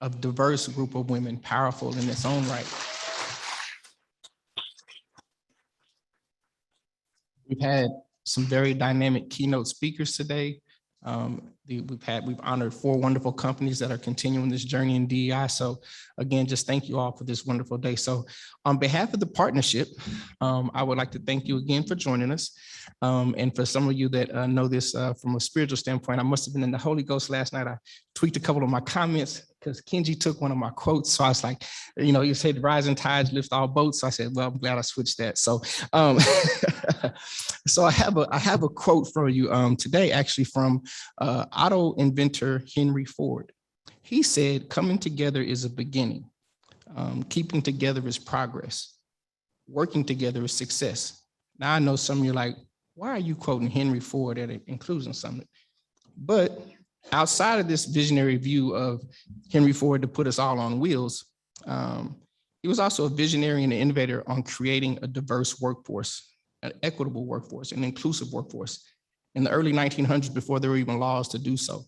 a diverse group of women, powerful in its own right. We've had some very dynamic keynote speakers today. We've honored 4 wonderful companies that are continuing this journey in DEI. So again, just thank you all for this wonderful day. So on behalf of the partnership, I would like to thank you again for joining us. And for some of you that know this from a spiritual standpoint, I must have been in the Holy Ghost last night. I tweaked a couple of my comments because Kenji took one of my quotes. So I was like, you said rising tides lift all boats. So I said, well, I'm glad I switched that. So so I have a quote for you today, actually from auto inventor Henry Ford. He said, coming together is a beginning. Keeping together is progress. Working together is success. Now I know some of you are like, why are you quoting Henry Ford at an inclusion summit? But outside of this visionary view of Henry Ford to put us all on wheels, he was also a visionary and an innovator on creating a diverse workforce, an equitable workforce, an inclusive workforce in the early 1900s before there were even laws to do so.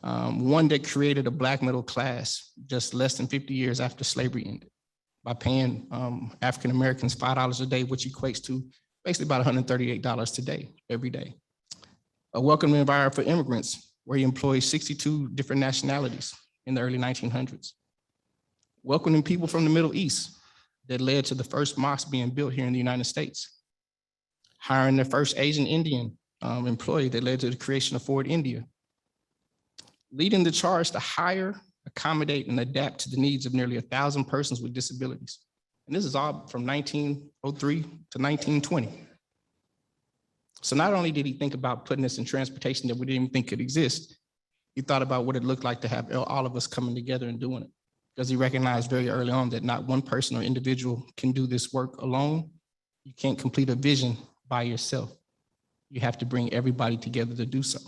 One that created a Black middle class just less than 50 years after slavery ended by paying African Americans $5 a day, which equates to basically about $138 today, every day. A welcoming environment for immigrants where he employed 62 different nationalities in the early 1900s. Welcoming people from the Middle East that led to the first mosque being built here in the United States. Hiring the first Asian Indian employee that led to the creation of Ford India. Leading the charge to hire, accommodate, and adapt to the needs of nearly 1,000 persons with disabilities. And this is all from 1903 to 1920. So not only did he think about putting us in transportation that we didn't even think could exist, he thought about what it looked like to have all of us coming together and doing it. Because he recognized very early on that not one person or individual can do this work alone. You can't complete a vision by yourself. You have to bring everybody together to do so.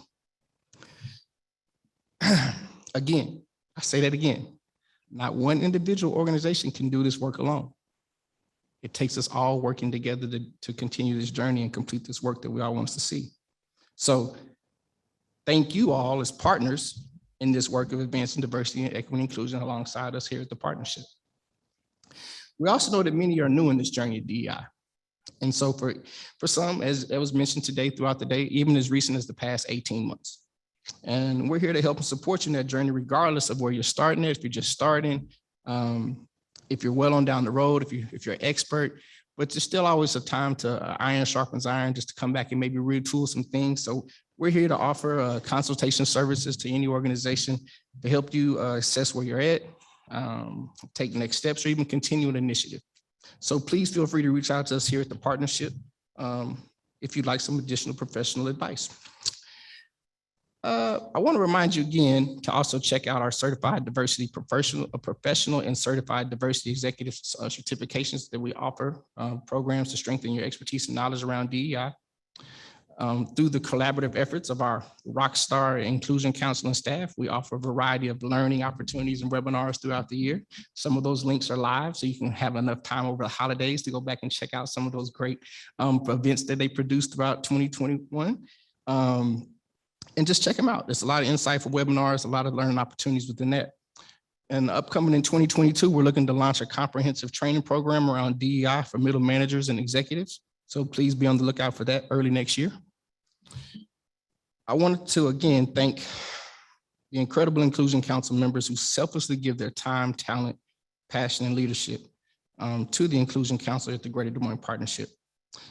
Again, I say that again, not one individual organization can do this work alone. It takes us all working together to continue this journey and complete this work that we all want us to see. So thank you all as partners in this work of advancing diversity and equity and inclusion alongside us here at the partnership. We also know that many are new in this journey of DEI. And so for some, as it was mentioned today throughout the day, even as recent as the past 18 months. And we're here to help and support you in that journey, regardless of where you're starting at, if you're just starting, if you're well on down the road, if you're an expert, but there's still always a time to iron sharpens iron, just to come back and maybe retool some things. So we're here to offer consultation services to any organization to help you assess where you're at, take next steps, or even continue an initiative. So please feel free to reach out to us here at the partnership if you'd like some additional professional advice. I want to remind you again to also check out our certified diversity professional and certified diversity executive certifications that we offer, programs to strengthen your expertise and knowledge around DEI. Through the collaborative efforts of our Rockstar Inclusion Counseling staff, we offer a variety of learning opportunities and webinars throughout the year. Some of those links are live, so you can have enough time over the holidays to go back and check out some of those great events that they produced throughout 2021. And just check them out. There's a lot of insightful webinars, a lot of learning opportunities within that. And upcoming in 2022, we're looking to launch a comprehensive training program around DEI for middle managers and executives. So please be on the lookout for that early next year. I wanted to again thank the incredible Inclusion Council members who selflessly give their time, talent, passion, and leadership to the Inclusion Council at the Greater Des Moines Partnership.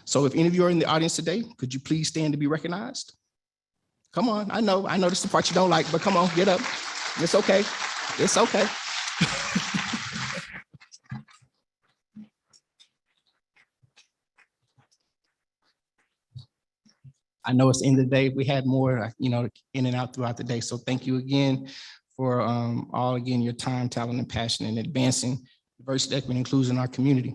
So if any of you are in the audience today, could you please stand to be recognized? Come on, I know this is the part you don't like, but come on, get up. It's okay, it's okay. I know it's the end of the day. We had more, in and out throughout the day. So thank you again for your time, talent, and passion in advancing diversity, equity, and inclusion in our community.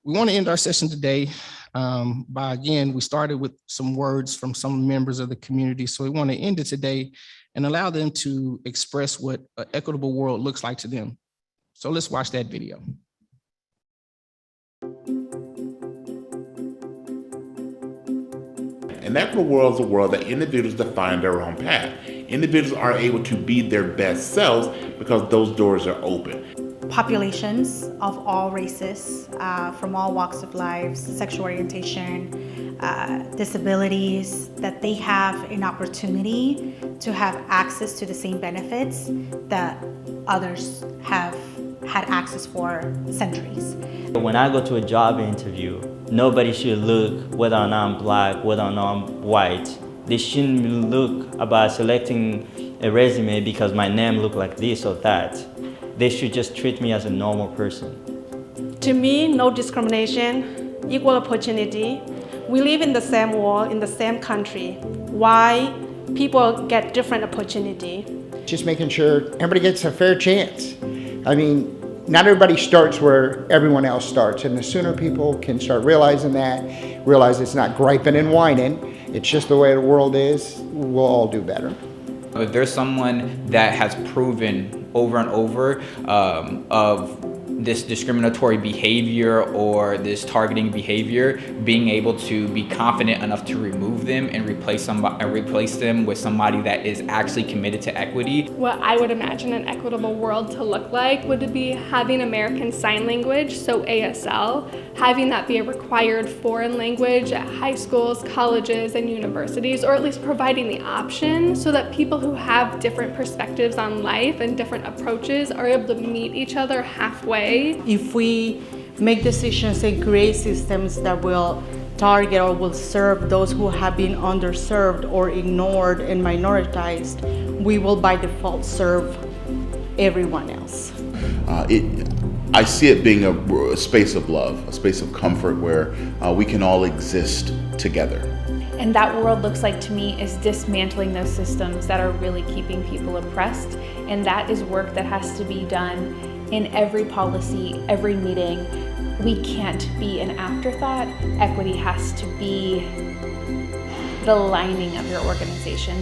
We want to end our session today by, again, we started with some words from some members of the community. So we want to end it today and allow them to express what an equitable world looks like to them. So let's watch that video. An equitable world is a world that individuals define their own path. Individuals are able to be their best selves because those doors are open. Populations of all races, from all walks of life, sexual orientation, disabilities, that they have an opportunity to have access to the same benefits that others have had access for centuries. When I go to a job interview, nobody should look whether or not I'm black, whether or not I'm white. They shouldn't look about selecting a resume because my name look like this or that. They should just treat me as a normal person. To me, no discrimination, equal opportunity. We live in the same world, in the same country. Why people get different opportunity? Just making sure everybody gets a fair chance. I mean, not everybody starts where everyone else starts, and the sooner people can start realizing that, realize it's not griping and whining, it's just the way the world is, we'll all do better. If there's someone that has proven over and over of this discriminatory behavior or this targeting behavior, being able to be confident enough to remove them and replace them with somebody that is actually committed to equity. What I would imagine an equitable world to look like would be having American Sign Language, so ASL, having that be a required foreign language at high schools, colleges, and universities, or at least providing the option so that people who have different perspectives on life and different approaches are able to meet each other halfway. If we make decisions and create systems that will target or will serve those who have been underserved or ignored and minoritized, we will by default serve everyone else. I see it being a space of love, a space of comfort where we can all exist together. And that world looks like to me is dismantling those systems that are really keeping people oppressed. And that is work that has to be done in every policy, every meeting. We can't be an afterthought. Equity has to be the lining of your organization.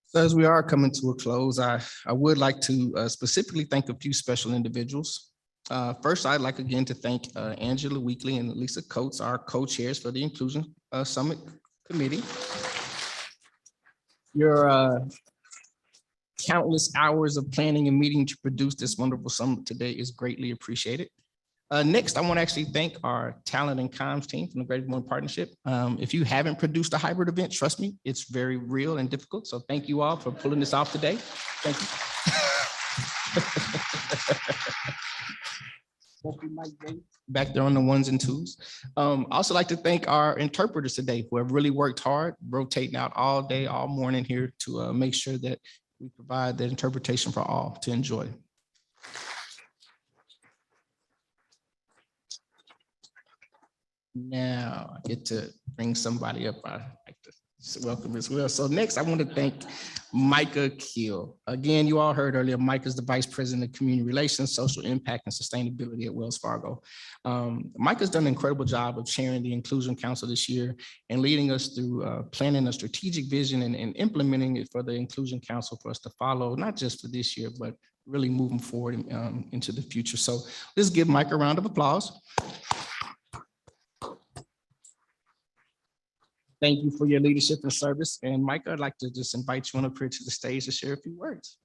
So as we are coming to a close, I would like to specifically thank a few special individuals. First, I'd like again to thank Angela Weekly and Lisa Coates, our co-chairs for the Inclusion Summit Committee. Your countless hours of planning and meeting to produce this wonderful summit today is greatly appreciated. Next, I want to actually thank our talent and comms team from the Greater Des Moines Partnership. If you haven't produced a hybrid event, trust me, it's very real and difficult. So thank you all for pulling this off today. Thank you. Back there on the ones and twos. Also like to thank our interpreters today who have really worked hard, rotating out all day, all morning here to make sure that we provide that interpretation for all to enjoy. Now I get to bring somebody up I like to welcome as well. So next I want to thank Micah Kiel. Again, you all heard earlier, Micah is the Vice President of Community Relations, Social Impact, and Sustainability at Wells Fargo. Micah's done an incredible job of chairing the Inclusion Council this year and leading us through planning a strategic vision and implementing it for the Inclusion Council for us to follow, not just for this year, but really moving forward into the future. So let's give Micah a round of applause. Thank you for your leadership and service. And Micah, I'd like to just invite you on up here to the stage to share a few words.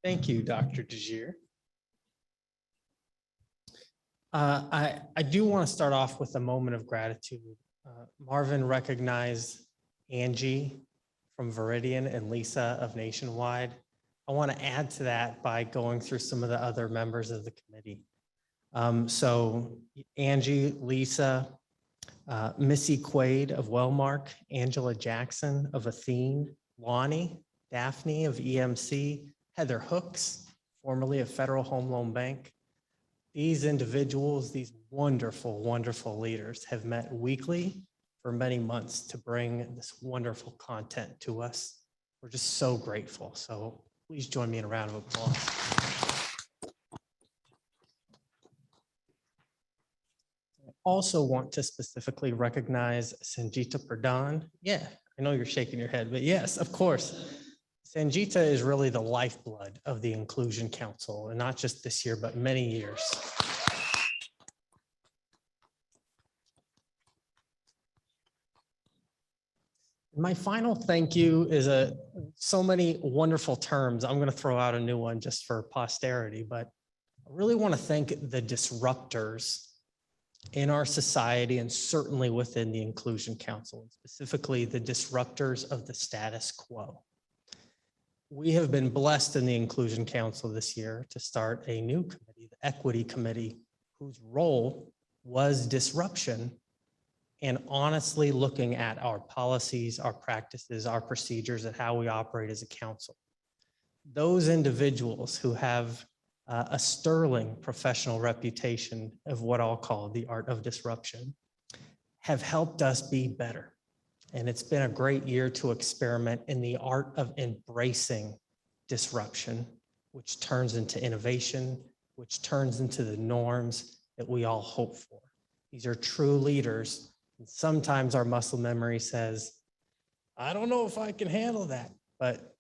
Thank you, Dr. Desir. I do want to start off with a moment of gratitude. Marvin recognized Angie from Veridian and Lisa of Nationwide. I want to add to that by going through some of the other members of the committee. So Angie, Lisa, Missy Quaid of Wellmark, Angela Jackson of Athene, Lonnie, Daphne of EMC, Heather Hooks, formerly of Federal Home Loan Bank. These individuals, these wonderful, wonderful leaders have met weekly for many months to bring this wonderful content to us. We're just so grateful. So please join me in a round of applause. I also want to specifically recognize Sanjita Pradhan. Yeah, I know you're shaking your head, but yes, of course. Sanjita is really the lifeblood of the Inclusion Council, and not just this year, but many years. My final thank you is so many wonderful terms. I'm going to throw out a new one just for posterity, but I really want to thank the disruptors in our society and certainly within the Inclusion Council, and specifically the disruptors of the status quo. We have been blessed in the Inclusion Council this year to start a new committee, the Equity Committee, whose role was disruption and honestly looking at our policies, our practices, our procedures, and how we operate as a council. Those individuals who have a sterling professional reputation of what I'll call the art of disruption have helped us be better. And it's been a great year to experiment in the art of embracing disruption, which turns into innovation, which turns into the norms that we all hope for. These are true leaders. And sometimes our muscle memory says, I don't know if I can handle that. But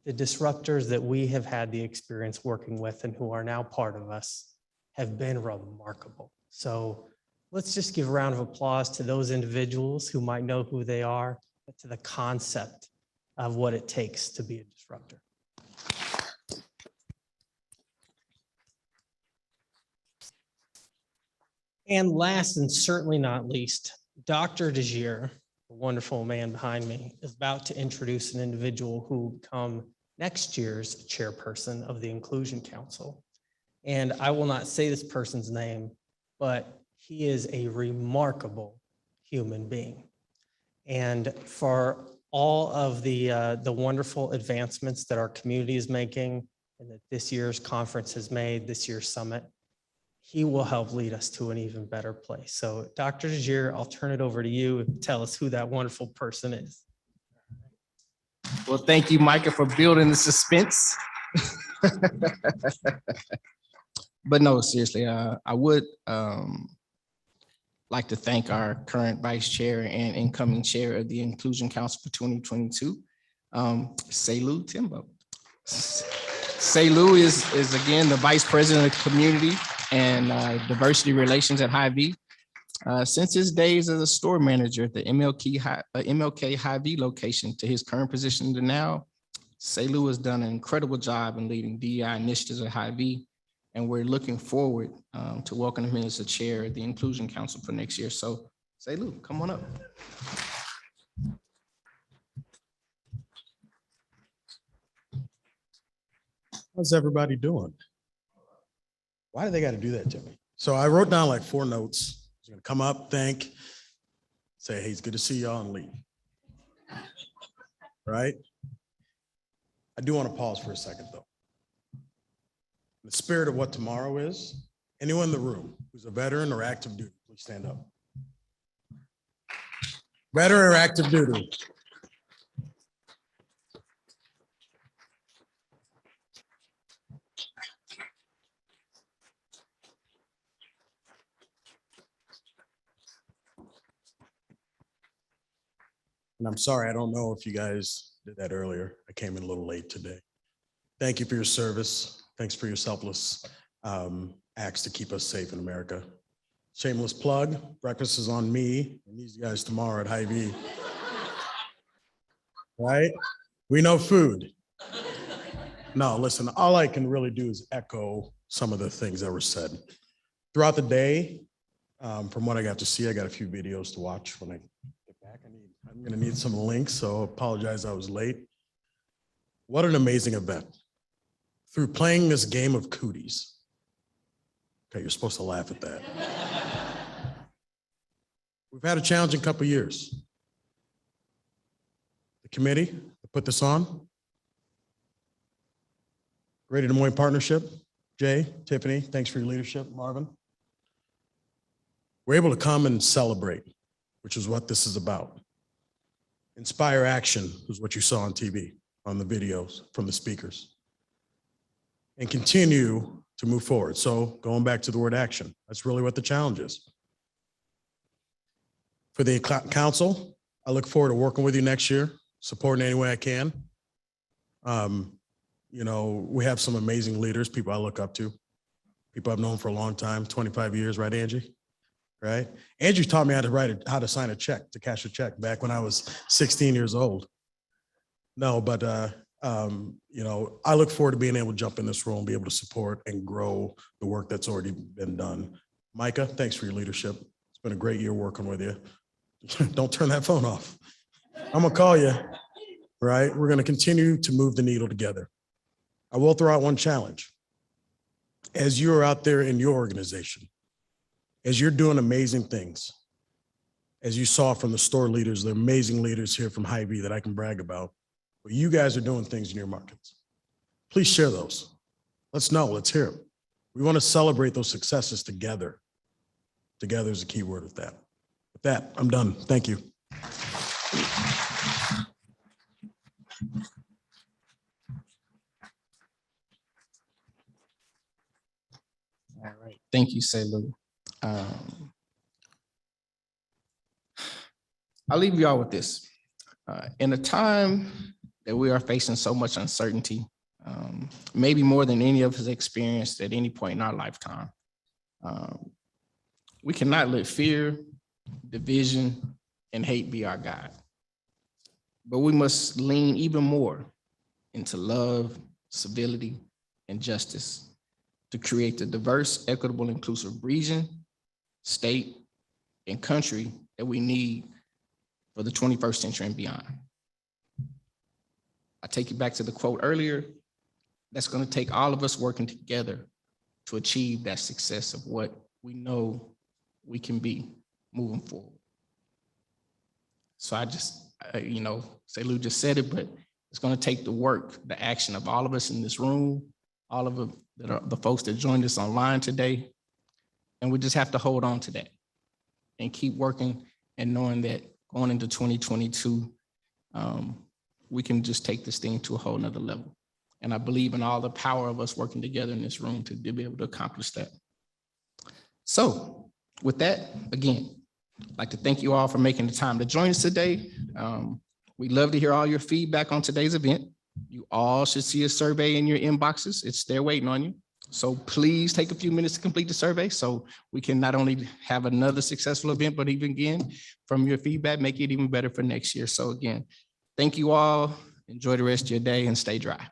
the disruptors that we have had the experience working with and who are now part of us have been remarkable. So let's just give a round of applause to those individuals who might know who they are, but to the concept of what it takes to be a disruptor. And last and certainly not least, Dr. DeGier, the wonderful man behind me, is about to introduce an individual who will become next year's chairperson of the Inclusion Council. And I will not say this person's name, but he is a remarkable human being. And for all of the wonderful advancements that our community is making and that this year's conference has made, this year's summit, he will help lead us to an even better place. So Dr. DeGier, I'll turn it over to you and tell us who that wonderful person is. Well, thank you, Micah, for building the suspense. But no, seriously, I would like to thank our current vice chair and incoming chair of the Inclusion Council for 2022, Selu Timbo. Selu is again the vice president of community and diversity relations at Hy-Vee. Since his days as a store manager at the MLK Hy-Vee location to his current position to now, Selu has done an incredible job in leading DEI initiatives at Hy-Vee, and we're looking forward to welcoming him as the chair of the Inclusion Council for next year. So Selu, come on up. How's everybody doing? Why do they got to do that to me? So I wrote down like 4 notes. I was going to come up, thank, say, hey, it's good to see y'all, and leave. Right? I do want to pause for a second, though. In the spirit of what tomorrow is, anyone in the room who's a veteran or active duty, please stand up. Veteran or active duty? And I'm sorry, I don't know if you guys did that earlier. I came in a little late today. Thank you for your service. Thanks for your selfless acts to keep us safe in America. Shameless plug, breakfast is on me and these guys tomorrow at Hy-Vee. Right? We know food. No, listen, all I can really do is echo some of the things that were said. Throughout the day, from what I got to see, I got a few videos to watch when I get back. I'm gonna need some links, so apologize I was late. What an amazing event. Through playing this game of cooties. Okay, you're supposed to laugh at that. We've had a challenging couple of years. The committee that put this on, Greater Des Moines Partnership, Jay, Tiffany, thanks for your leadership, Marvin. We're able to come and celebrate, which is what this is about. Inspire action is what you saw on TV, on the videos from the speakers. And continue to move forward. So going back to the word action, that's really what the challenge is. For the council, I look forward to working with you next year, supporting any way I can. You know, we have some amazing leaders, people I look up to, people I've known for a long time, 25 years, right, Angie? Right? Angie taught me how to sign a check, to cash a check back when I was 16 years old. No, but you know, I look forward to being able to jump in this role and be able to support and grow the work that's already been done. Micah, thanks for your leadership. It's been a great year working with you. Don't turn that phone off. I'm gonna call you, right? We're gonna continue to move the needle together. I will throw out one challenge. As you're out there in your organization, as you're doing amazing things, as you saw from the store leaders, the amazing leaders here from Hy-Vee that I can brag about, but you guys are doing things in your markets. Please share those. Let's know, let's hear them. We want to celebrate those successes together. Together is a key word with that. With that, I'm done. Thank you. All right, thank you, Selu. I'll leave you all with this. In a time that we are facing so much uncertainty, maybe more than any of us experienced at any point in our lifetime, we cannot let fear, division, and hate be our guide. But we must lean even more into love, civility, and justice to create the diverse, equitable, inclusive region, state, and country that we need for the 21st century and beyond. I take you back to the quote earlier. That's going to take all of us working together to achieve that success of what we know we can be moving forward. So I just, you know, Selu just said it, but it's going to take the work, the action of all of us in this room, all of the folks that joined us online today. And we just have to hold on to that and keep working and knowing that going into 2022, we can just take this thing to a whole nother level. And I believe in all the power of us working together in this room to be able to accomplish that. So with that, again, I'd like to thank you all for making the time to join us today. We'd love to hear all your feedback on today's event. You all should see a survey in your inboxes. It's there waiting on you. So please take a few minutes to complete the survey so we can not only have another successful event, but even again, from your feedback, make it even better for next year. So again, thank you all. Enjoy the rest of your day and stay dry.